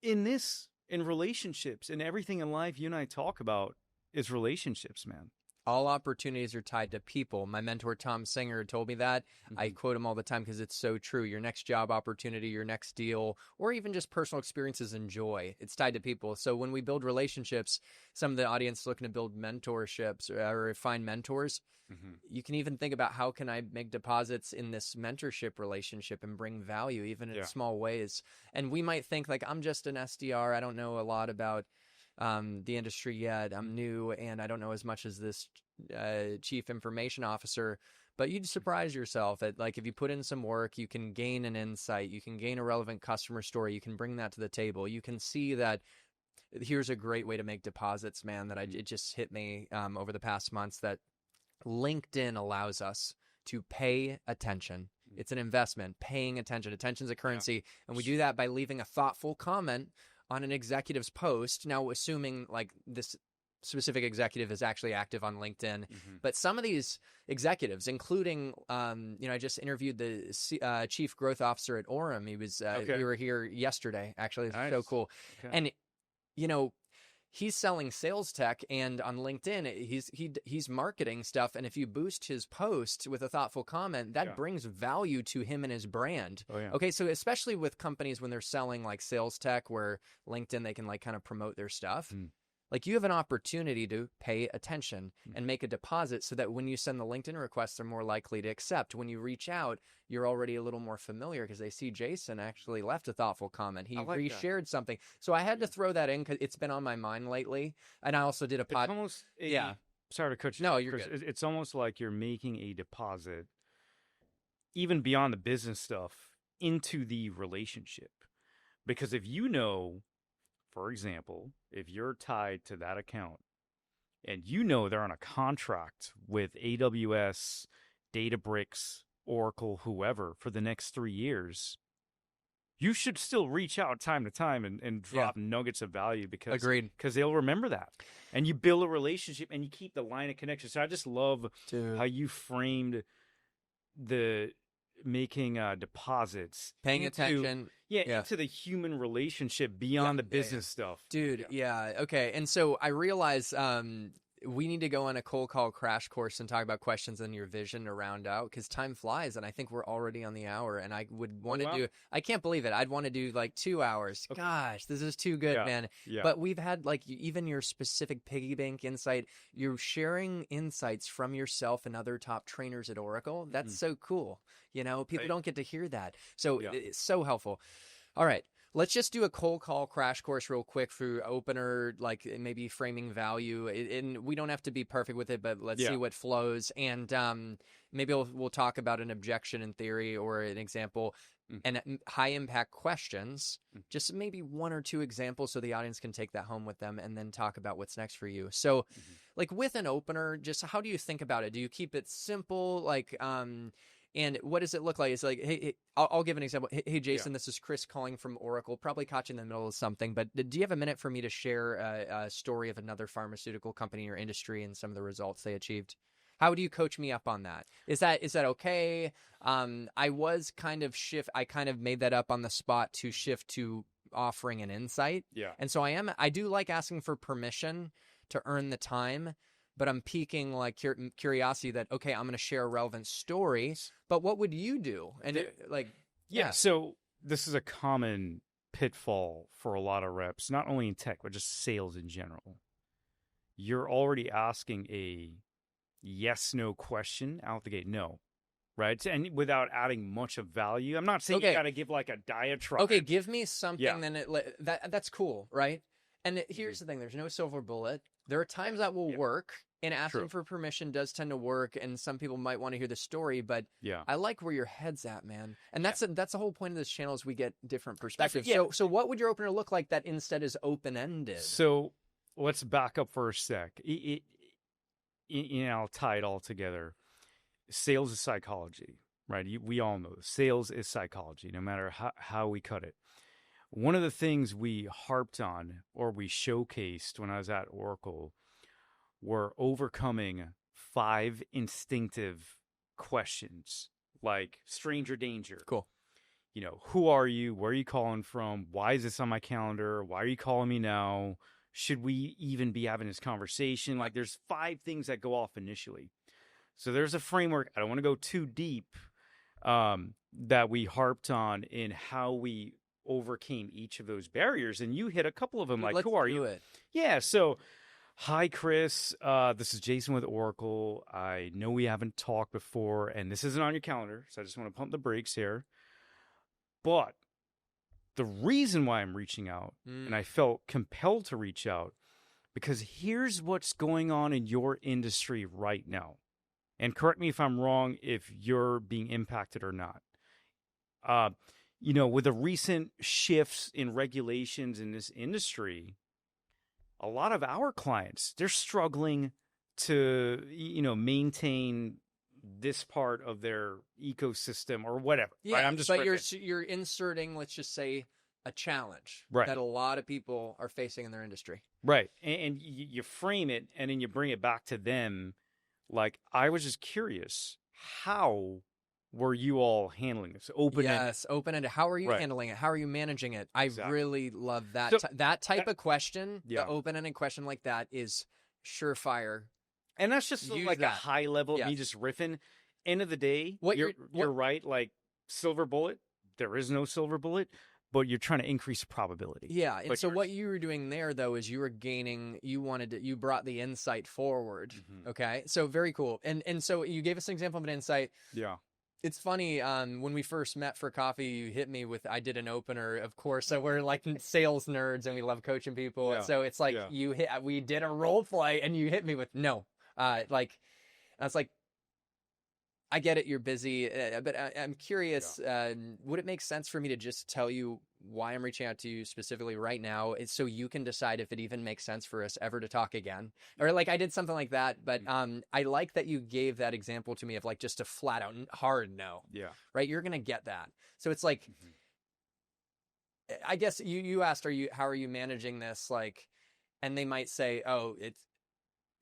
A: In relationships, and everything in life you and I talk about is relationships, man.
B: All opportunities are tied to people. My mentor, Tom Singer, told me that. I quote him all the time because it's so true. Your next job opportunity, your next deal, or even just personal experiences and joy, it's tied to people. So when we build relationships, some of the audience looking to build mentorships or find mentors, you can even think about, how can I make deposits in this mentorship relationship and bring value even in small ways? And we might think like, I'm just an SDR. I don't know a lot about the industry yet. I'm new and I don't know as much as this chief information officer. But you'd surprise yourself at, like, if you put in some work, you can gain an insight, you can gain a relevant customer story, you can bring that to the table. You can see that here's a great way to make deposits, man, that it just hit me over the past months, that LinkedIn allows us to pay attention. It's an investment, paying attention. Attention's a currency. And we do that by leaving a thoughtful comment on an executive's post. Now, assuming like this specific executive is actually active on LinkedIn, but some of these executives, including, I just interviewed the chief growth officer at Orem. He was, we were here yesterday, actually. It's so cool. Okay. And you know, he's selling sales tech, and on LinkedIn he's marketing stuff, and if you boost his post with a thoughtful comment, that brings value to him and his brand.
A: Oh yeah.
B: Okay, so especially with companies when they're selling like sales tech, where LinkedIn, they can like kind of promote their stuff. Like, you have an opportunity to pay attention and make a deposit, so that when you send the LinkedIn request, they're more likely to accept. When you reach out, you're already a little more familiar because they see Jason actually left a thoughtful comment. He
A: like
B: reshared something. So I had to throw that in because it's been on my mind lately. And I also did a
A: It's almost sorry to cut you.
B: No, you're
A: Chris.
B: good.
A: It's almost like you're making a deposit, even beyond the business stuff, into the relationship. Because if you know, for example, if you're tied to that account and you know they're on a contract with AWS, Databricks, Oracle, whoever for the next 3 years, you should still reach out time to time and drop nuggets of value because they'll remember that. And you build a relationship and you keep the line of connection. So I just love how you framed the making deposits,
B: paying attention
A: into the human relationship beyond the business stuff,
B: dude. Okay. And so I realize we need to go on a cold call crash course and talk about questions and your vision to round out, because time flies, and I think we're already on the hour, and I would want to do, I can't believe it, I'd want to do like 2 hours. Gosh, this is too good, man. But we've had like even your specific piggy bank insight, you're sharing insights from yourself and other top trainers at Oracle. That's so cool. You know, people don't get to hear that. So it's so helpful. All right. Let's just do a cold call crash course real quick for opener, like maybe framing value. And we don't have to be perfect with it, but let's see what flows. And maybe we'll talk about an objection in theory or an example, and high impact questions, just maybe 1 or 2 examples so the audience can take that home with them, and then talk about what's next for you. So like with an opener, just how do you think about it? Do you keep it simple? Like, and what does it look like? It's like, hey, I'll give an example. Hey, Jason, this is Chris calling from Oracle, probably caught you in the middle of something, but do you have a minute for me to share a story of another pharmaceutical company in your industry and some of the results they achieved? How would you coach me up on that? Is that okay? I kind of made that up on the spot to shift to offering an insight. And so I do like asking for permission to earn the time, but I'm piquing like curiosity that, okay, I'm going to share a relevant story, but what would you do? And
A: so this is a common pitfall for a lot of reps, not only in tech, but just sales in general. You're already asking a yes/no question out the gate. No. Right? And without adding much of value. I'm not saying you got to give like a diatribe.
B: Okay, give me something, then that's cool, right? And here's the thing, there's no silver bullet. There are times that will work, and asking for permission does tend to work, and some people might want to hear the story, but I like where your head's at, man. And that's the whole point of this channel, is we get different perspectives. So what would your opener look like that instead is open-ended?
A: So let's back up for a sec. I'll tie it all together. Sales is psychology, right? We all know this. Sales is psychology, no matter how we cut it. One of the things we harped on, or we showcased when I was at Oracle, were overcoming 5 instinctive questions, like stranger danger.
B: Cool.
A: You know, who are you? Where are you calling from? Why is this on my calendar? Why are you calling me now? Should we even be having this conversation? Like, there's 5 things that go off initially. So there's a framework. I don't want to go too deep, that we harped on in how we overcame each of those barriers, and you hit a couple of them. Like, who are you? Yeah. So, hi, Chris. This is Jason with Oracle. I know we haven't talked before, and this isn't on your calendar, so I just want to pump the brakes here. But the reason why I'm reaching out, and I felt compelled to reach out, because here's what's going on in your industry right now. And correct me if I'm wrong, if you're being impacted or not. With the recent shifts in regulations in this industry, a lot of our clients, they're struggling to, maintain this part of their ecosystem or whatever.
B: Yeah,
A: right?
B: But you're inserting, let's just say, a challenge that a lot of people are facing in their industry.
A: Right. And you frame it, and then you bring it back to them. Like, I was just curious, how were you all handling this? Open-ended.
B: Yes, open-ended. How are you
A: Right.
B: handling it? How are you managing it? I
A: Exactly.
B: really love that.
A: So
B: That type
A: that,
B: of question, the
A: yeah.
B: open-ended question like that is surefire.
A: And that's just
B: Use
A: like a
B: that.
A: high level of me
B: Yes.
A: just riffing. End of the day,
B: What
A: you're right. Like silver bullet, there is no silver bullet, but you're trying to increase probability.
B: Yeah, and
A: But
B: so what you were doing there though is you were gaining, you brought the insight forward. Okay? So very cool. And so you gave us an example of an insight.
A: yeah,
B: It's funny, when we first met for coffee, you hit me with, I did an opener, of course. So we're like sales nerds and we love coaching people.
A: Yeah.
B: So it's like we did a role play and you hit me with no. Like, I was like, I get it, you're busy, but I'm curious, would it make sense for me to just tell you why I'm reaching out to you specifically right now, so you can decide if it even makes sense for us ever to talk again? Or like I did something like that, but I like that you gave that example to me of like just a flat out hard no.
A: yeah.
B: Right? You're going to get that. So it's like, I guess you asked, how are you managing this? Like, and they might say, oh, it's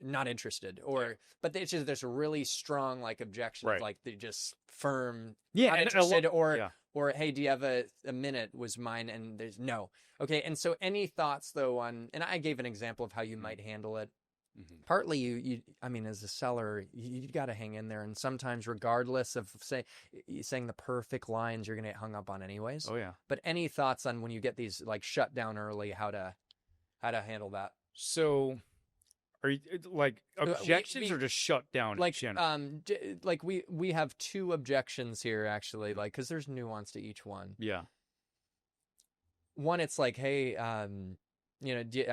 B: not interested, or but it's just there's a really strong like objection,
A: Right.
B: like they just firm
A: Yeah,
B: not
A: and
B: interested,
A: yeah.
B: or hey, do you have a minute, was mine, and there's no. Okay, and so any thoughts though on, and I gave an example of how you might handle it. Partly you I mean, as a seller, you got to hang in there, and sometimes regardless of saying the perfect lines, you're gonna get hung up on anyways.
A: Oh yeah.
B: But any thoughts on when you get these like shut down early, how to handle that?
A: So, are you like objections or just shut down?
B: Like
A: in general?
B: like we have two objections here actually, like because there's nuance to each one.
A: Yeah.
B: One, it's like, hey, I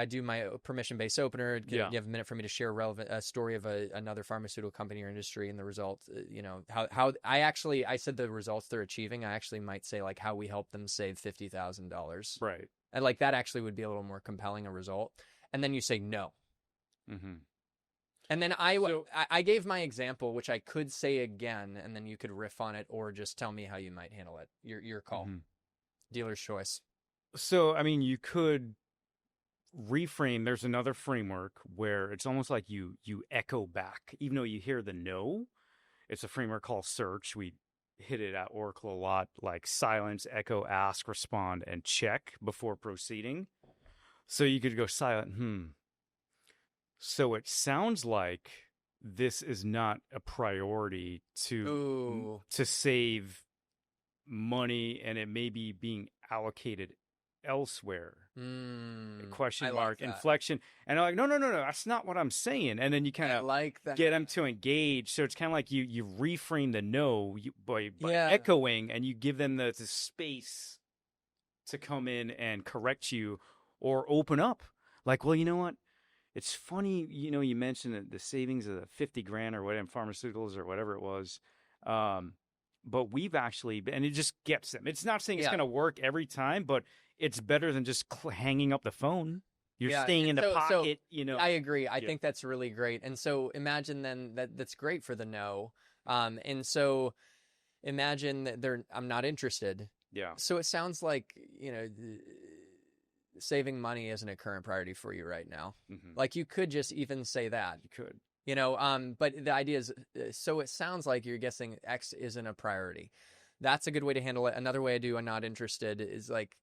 B: do my permission-based opener. Do you have a minute for me to share a story of another pharmaceutical company or industry and the results? How I said the results they're achieving. I actually might say like how we help them save $50,000.
A: Right.
B: And like that actually would be a little more compelling a result. And then you say no. And then I gave my example, which I could say again, and then you could riff on it or just tell me how you might handle it. Your call. Dealer's choice.
A: So, I mean, you could reframe. There's another framework where it's almost like you echo back, even though you hear the no. It's a framework called search. We hit it at Oracle a lot, like silence, echo, ask, respond, and check before proceeding. So you could go silent. So it sounds like this is not a priority to save money, and it may be being allocated elsewhere. Question mark, inflection. And I'm like, no, that's not what I'm saying. And then you kind of
B: like that.
A: Get them to engage. So it's kind of like you reframe the no by echoing, and you give them the space to come in and correct you or open up. Like, well, you know what? It's funny, you mentioned the savings of the 50 grand or whatever, pharmaceuticals or whatever it was. But we've actually, and it just gets them. It's not saying it's going to work every time, but it's better than just hanging up the phone. You're staying in the pocket,
B: I agree. I think that's really great. And so imagine then that's great for the no. And so imagine that I'm not interested.
A: Yeah.
B: So it sounds like, saving money isn't a current priority for you right now. Like you could just even say that.
A: You could.
B: But the idea is, so it sounds like you're guessing X isn't a priority. That's a good way to handle it. Another way I do, I'm not interested, is like,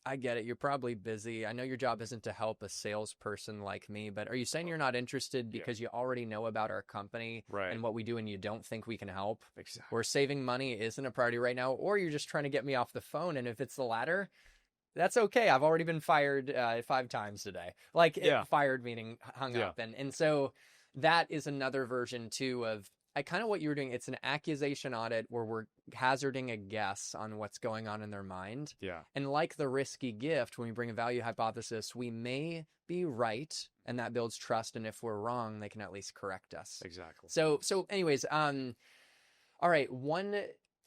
B: I get it. You're probably busy. I know your job isn't to help a salesperson like me, but are you saying you're not interested because you already know about our company and what we do and you don't think we can help?
A: Exactly.
B: Or saving money isn't a priority right now, or you're just trying to get me off the phone. And if it's the latter, that's okay. I've already been fired 5 times today. Like fired meaning hung up. And so that is another version too of kind of what you were doing. It's an accusation audit where we're hazarding a guess on what's going on in their mind.
A: Yeah.
B: And like the risky gift, when we bring a value hypothesis, we may be right, and that builds trust. And if we're wrong, they can at least correct us.
A: Exactly.
B: So anyways, all right.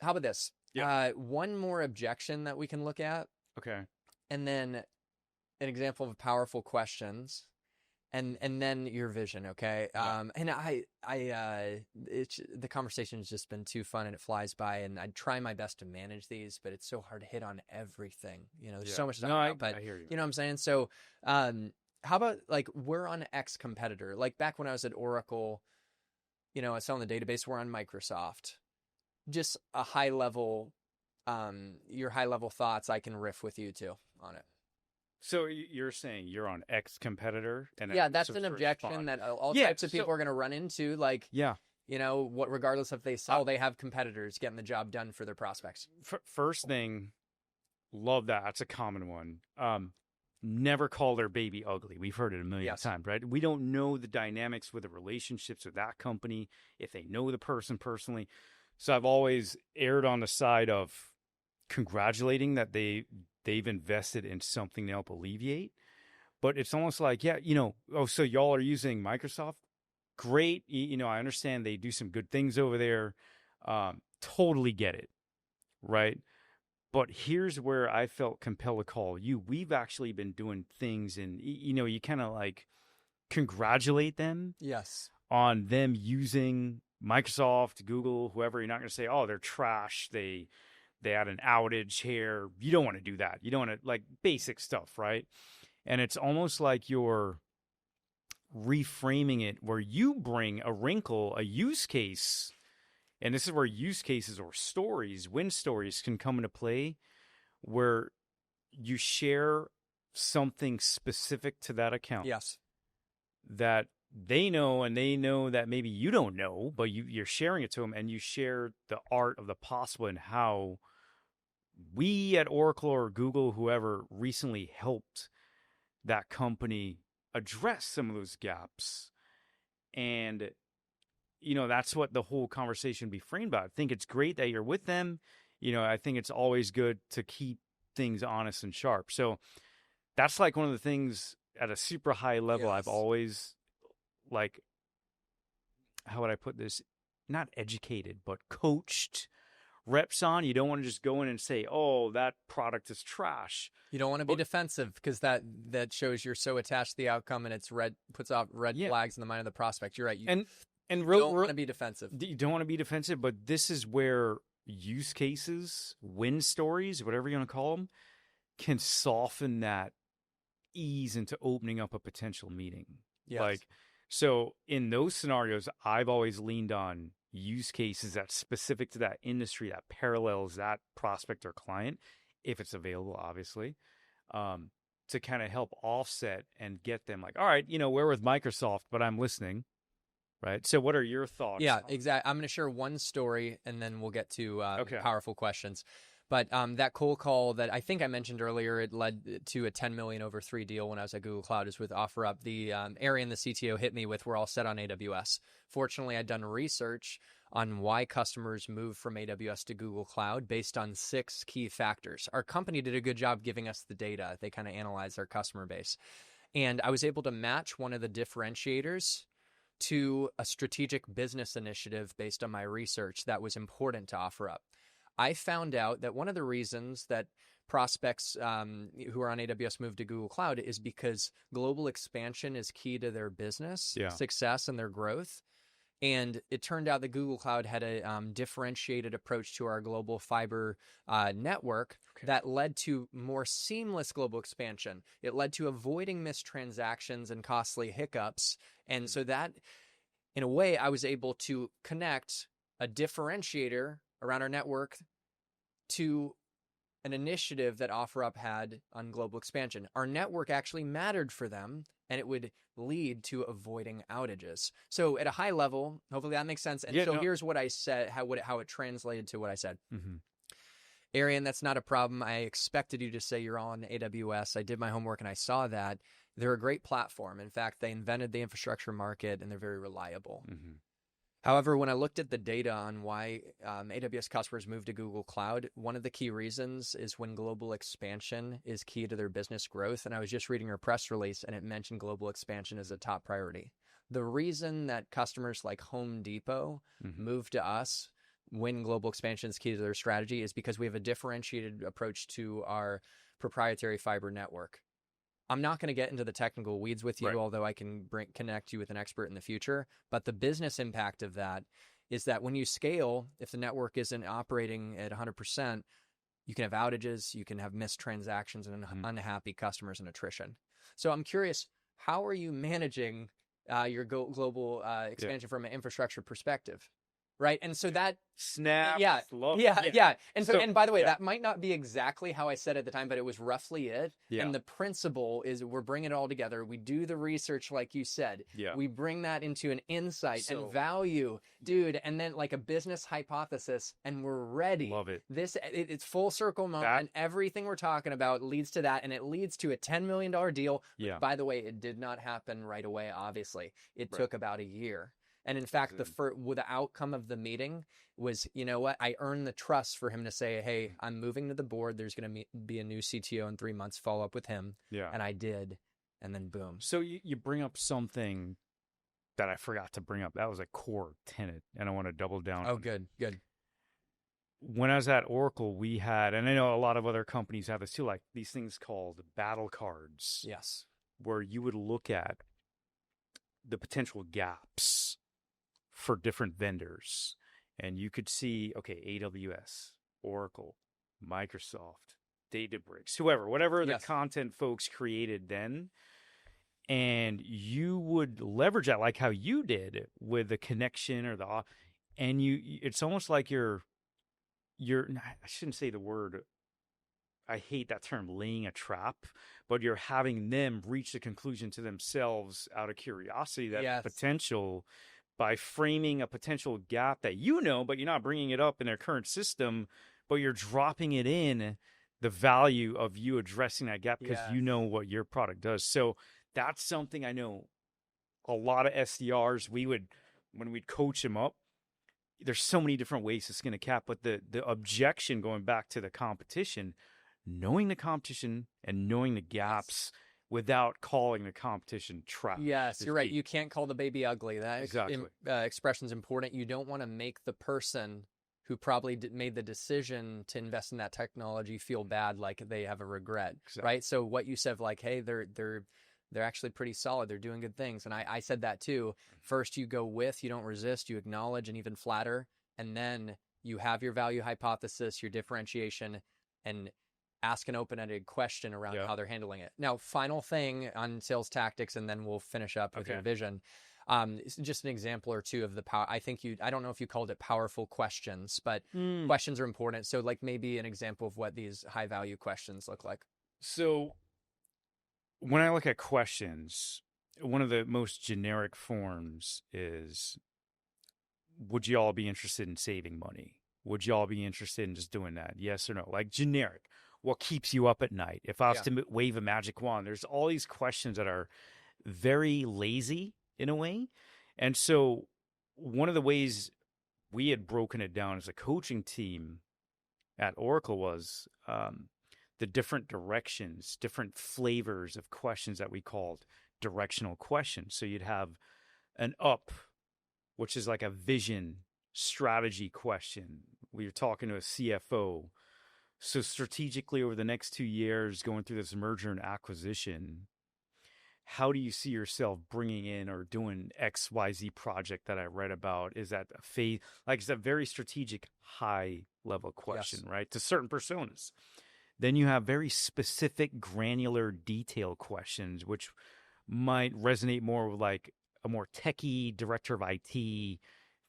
B: How about this?
A: Yeah.
B: One more objection that we can look at.
A: Okay.
B: And then an example of powerful questions. And then your vision, okay? And the conversation has just been too fun and it flies by, and I try my best to manage these, but it's so hard to hit on everything. There's so much to talk about, but
A: I hear you.
B: You know what I'm saying? So, how about like we're on X competitor? Like back when I was at Oracle, I was selling the database, we're on Microsoft. just a high level, your high level thoughts, I can riff with you too on it.
A: So you're saying you're on X competitor, and
B: Yeah, that's an objection that all types of people are going to run into. Like,
A: yeah,
B: regardless if they sell, they have competitors getting the job done for their prospects.
A: First thing, love that. That's a common one. Never call their baby ugly. We've heard it a million times, right? We don't know the dynamics with the relationships with that company, if they know the person personally. So I've always erred on the side of congratulating that they've invested in something to help alleviate. But it's almost like, so y'all are using Microsoft? Great. I understand they do some good things over there. Totally get it, right? But here's where I felt compelled to call you. We've actually been doing things, and you kind of like congratulate them on them using Microsoft, Google, whoever. You're not going to say, oh, they're trash. They had an outage here. You don't want to do that. You don't want to, like, basic stuff, right? And it's almost like you're reframing it where you bring a wrinkle, a use case. And this is where use cases or stories, win stories, can come into play, where you share something specific to that account.
B: Yes.
A: That they know, and they know that maybe you don't know, but you're sharing it to them, and you share the art of the possible and how we at Oracle or Google, whoever, recently helped that company address some of those gaps. And that's what the whole conversation be framed about. I think it's great that you're with them. I think it's always good to keep things honest and sharp. So that's like one of the things at a super high level I've always, like, how would I put this? Not educated, but coached reps on. You don't want to just go in and say, oh, that product is trash.
B: You don't want to be defensive, because that shows you're so attached to the outcome, and puts off red flags in the mind of the prospect. You're right. You don't want to be defensive.
A: You don't want to be defensive, but this is where use cases, win stories, whatever you want to call them, can soften that ease into opening up a potential meeting.
B: Yes.
A: Like, so in those scenarios, I've always leaned on use cases that's specific to that industry, that parallels that prospect or client, if it's available, obviously, to kind of help offset and get them like, all right, we're with Microsoft, but I'm listening. Right. So what are your thoughts?
B: Yeah, exactly. I'm going to share one story, and then we'll get to powerful questions. But that cold call that I think I mentioned earlier, it led to a $10 million over 3 deal when I was at Google Cloud, is with OfferUp. The area and the CTO hit me with, we're all set on AWS. Fortunately, I'd done research on why customers move from AWS to Google Cloud based on 6 key factors. Our company did a good job giving us the data. They kind of analyzed our customer base. And I was able to match one of the differentiators to a strategic business initiative based on my research that was important to OfferUp. I found out that one of the reasons that prospects who are on AWS move to Google Cloud is because global expansion is key to their business success and their growth. And it turned out that Google Cloud had a differentiated approach to our global fiber network that led to more seamless global expansion. It led to avoiding missed transactions and costly hiccups. And so that, in a way, I was able to connect a differentiator around our network to an initiative that OfferUp had on global expansion. Our network actually mattered for them, and it would lead to avoiding outages. So at a high level, hopefully that makes sense. And here's what I said, how it translated to what I said.
A: Mm-hmm.
B: Arian, that's not a problem. I expected you to say you're on AWS. I did my homework and I saw that. They're a great platform. In fact, they invented the infrastructure market, and they're very reliable.
A: Mm-hmm.
B: However, when I looked at the data on why AWS customers move to Google Cloud, one of the key reasons is when global expansion is key to their business growth. And I was just reading your press release, and it mentioned global expansion as a top priority. The reason that customers like Home Depot move to us when global expansion is key to their strategy is because we have a differentiated approach to our proprietary fiber network. I'm not going to get into the technical weeds with you, although I can connect you with an expert in the future. But the business impact of that is that when you scale, if the network isn't operating at 100%, you can have outages, you can have missed transactions, and unhappy customers and attrition. So I'm curious, how are you managing your global expansion from an infrastructure perspective? right? And so that
A: Snaps.
B: yeah,
A: Love.
B: yeah. And so,
A: So
B: and by the way,
A: yeah.
B: that might not be exactly how I said it at the time, but it was roughly it.
A: Yeah.
B: And the principle is we're bringing it all together. We do the research, like you said.
A: Yeah.
B: We bring that into an insight
A: So-
B: and value, dude, and then like a business hypothesis, and we're ready.
A: Love it.
B: It's full circle moment, and everything we're talking about leads to that, and it leads to a $10 million deal.
A: Yeah.
B: By the way, it did not happen right away. Obviously, it took about a year. And in fact, the outcome of the meeting was, you know what? I earned the trust for him to say, hey, I'm moving to the board. There's going to be a new CTO in 3 months. Follow up with him.
A: Yeah.
B: And I did. And then boom.
A: So you bring up something that I forgot to bring up. That was a core tenet, and I want to double down.
B: Oh, good.
A: When I was at Oracle, we had, and I know a lot of other companies have this too, like these things called battle cards.
B: Yes.
A: Where you would look at the potential gaps for different vendors. And you could see, okay, AWS, Oracle, Microsoft, Databricks, whatever the content folks created then. And you would leverage that like how you did with the connection or and it's almost like you're, I shouldn't say the word, I hate that term, laying a trap, but you're having them reach the conclusion to themselves out of curiosity, that potential, by framing a potential gap that but you're not bringing it up in their current system, but you're dropping it in the value of you addressing that gap because you know what your product does. So that's something I know a lot of SDRs, when we'd coach them up, there's so many different ways to skin a cat, but the objection, going back to the competition, knowing the competition and knowing the gaps without calling the competition trap.
B: Yes, you're right. You can't call the baby ugly. That expression is important. You don't want to make the person who probably made the decision to invest in that technology feel bad, like they have a regret, right? So what you said, like, hey, they're actually pretty solid. They're doing good things. And I said that too. First, you go with, you don't resist, you acknowledge and even flatter. And then you have your value hypothesis, your differentiation, and ask an open-ended question around how they're handling it. Now, final thing on sales tactics, and then we'll finish up with your vision. Just an example or two of the power. I don't know if you called it powerful questions, but questions are important. So like maybe an example of what these high-value questions look like.
A: So when I look at questions, one of the most generic forms is, would you all be interested in saving money? Would you all be interested in just doing that? Yes or no? Like generic. What keeps you up at night? If I was to wave a magic wand, there's all these questions that are very lazy in a way. And so one of the ways we had broken it down as a coaching team at Oracle was the different directions, different flavors of questions that we called directional questions. So you'd have an up, which is like a vision strategy question. We were talking to a CFO. So strategically over the next 2 years, going through this merger and acquisition, how do you see yourself bringing in or doing XYZ project that I read about? Is that a phase? Like, it's a very strategic, high level question, right? To certain personas. Then you have very specific, granular, detailed questions, which might resonate more with like a more techie director of IT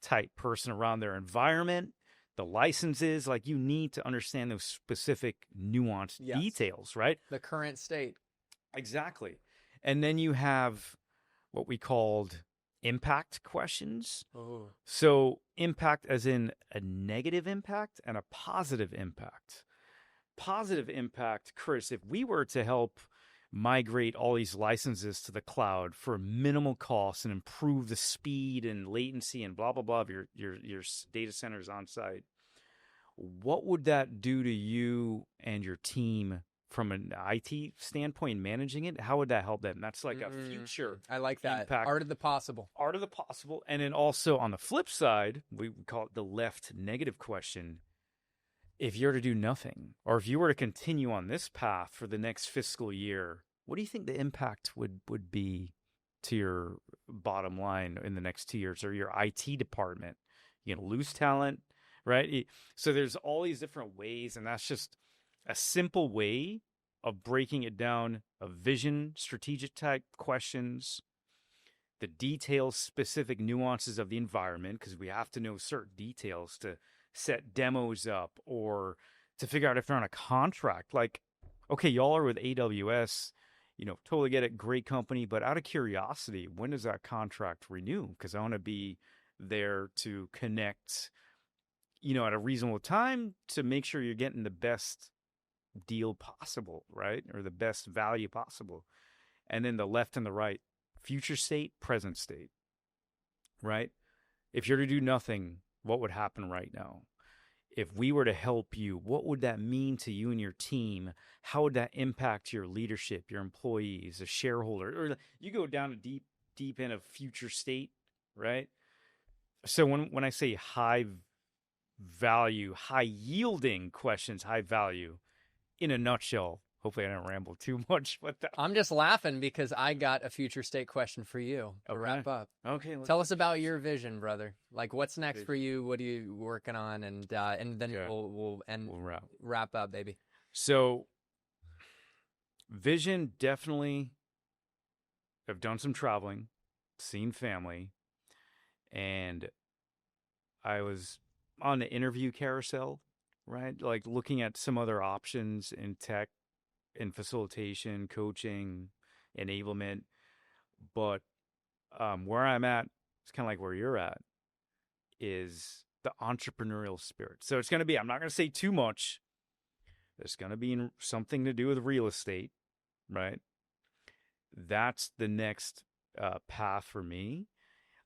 A: type person around their environment. The licenses, like you need to understand those specific nuanced details, right?
B: The current state.
A: Exactly. And then you have what we called impact questions.
B: Oh.
A: So impact as in a negative impact and a positive impact. Positive impact, Chris, if we were to help migrate all these licenses to the cloud for minimal cost and improve the speed and latency and blah, blah, blah of your data centers on site, what would that do to you and your team from an IT standpoint, managing it? How would that help them? That's like a future.
B: I like that.
A: Impact.
B: Art of the possible.
A: Art of the possible. And then also on the flip side, we call it the left negative question. If you were to do nothing, or if you were to continue on this path for the next fiscal year, what do you think the impact would be to your bottom line in the next 2 years, or your IT department? You're going to lose talent, right? So there's all these different ways, and that's just a simple way of breaking it down of vision, strategic type questions, the details, specific nuances of the environment, because we have to know certain details to set demos up or to figure out if they're on a contract. Like, okay, y'all are with AWS, totally get it, great company, but out of curiosity, when does that contract renew? Because I want to be there to connect, at a reasonable time to make sure you're getting the best deal possible, right? Or the best value possible. And then the left and the right, future state, present state, right? If you're to do nothing, what would happen right now? If we were to help you, what would that mean to you and your team? How would that impact your leadership, your employees, a shareholder? Or you go down a deep end of future state, right? So when I say high value, high yielding questions, high value, in a nutshell, hopefully I didn't ramble too much, but
B: I'm just laughing because I got a future state question for you to wrap up.
A: Okay.
B: Tell us about your vision, brother. Like, what's next for you? What are you working on? And then we'll wrap up, baby.
A: So, vision, definitely. I've done some traveling, seen family, and I was on the interview carousel, right? Like looking at some other options in tech, in facilitation, coaching, enablement. But where I'm at, it's kind of like where you're at, is the entrepreneurial spirit. So it's going to be, I'm not going to say too much. It's going to be something to do with real estate, right? That's the next path for me.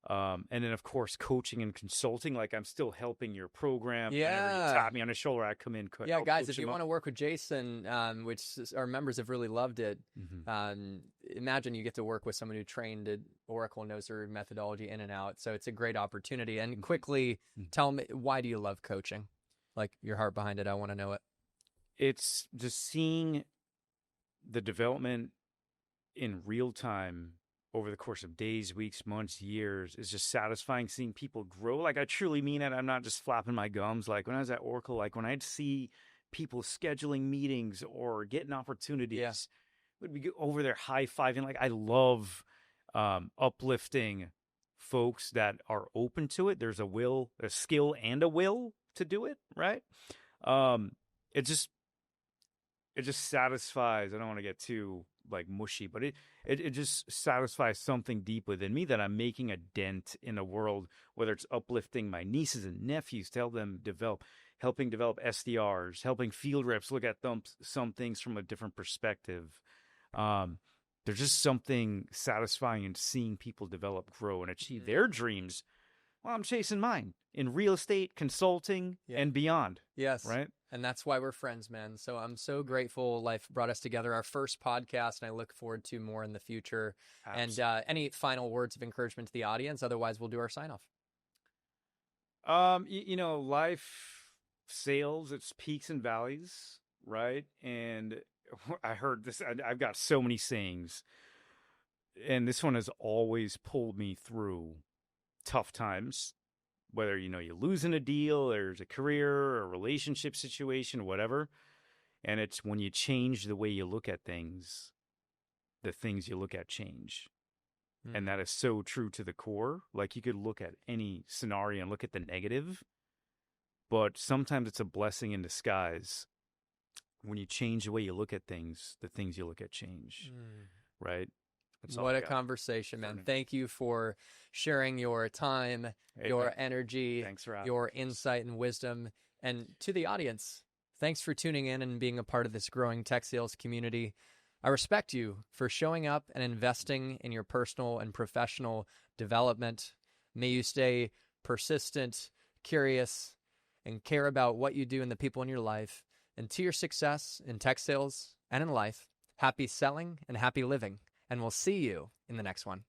A: And then, of course, coaching and consulting. Like, I'm still helping your program.
B: Yeah.
A: Whenever you tap me on the shoulder, I come in.
B: Yeah, guys, if you want to work with Jason, which our members have really loved it, imagine you get to work with someone who trained at Oracle, knows their methodology in and out. So it's a great opportunity. And quickly, tell me, why do you love coaching? Like, your heart behind it. I want to know it.
A: It's just seeing the development in real time over the course of days, weeks, months, years is just satisfying, seeing people grow. Like, I truly mean it. I'm not just flapping my gums. Like, when I was at Oracle, like when I'd see people scheduling meetings or getting opportunities, would be over there high-fiving. Like, I love uplifting folks that are open to it. There's a skill and a will to do it, right? It just satisfies. I don't want to get too mushy, but it just satisfies something deep within me that I'm making a dent in the world, whether it's uplifting my nieces and nephews to help them helping develop SDRs, helping field reps look at some things from a different perspective. There's just something satisfying in seeing people develop, grow, and achieve their dreams. Well, I'm chasing mine in real estate, consulting, and beyond.
B: Yes.
A: Right?
B: And that's why we're friends, man. So I'm so grateful life brought us together, our first podcast, and I look forward to more in the future. Absolutely. And any final words of encouragement to the audience? Otherwise, we'll do our sign-off.
A: Life, sales, it's peaks and valleys, right? And I heard this, I've got so many sayings, and this one has always pulled me through tough times. Whether, you lose in a deal, there's a career or a relationship situation, whatever. And it's when you change the way you look at things, the things you look at change. And that is so true to the core. Like, you could look at any scenario and look at the negative, but sometimes it's a blessing in disguise. When you change the way you look at things, the things you look at change, right?
B: What a conversation, man. Thank you for sharing your time, your energy, your insight and wisdom. And to the audience, thanks for tuning in and being a part of this growing tech sales community. I respect you for showing up and investing in your personal and professional development. May you stay persistent, curious, and care about what you do and the people in your life. And to your success in tech sales and in life, happy selling and happy living. And we'll see you in the next one.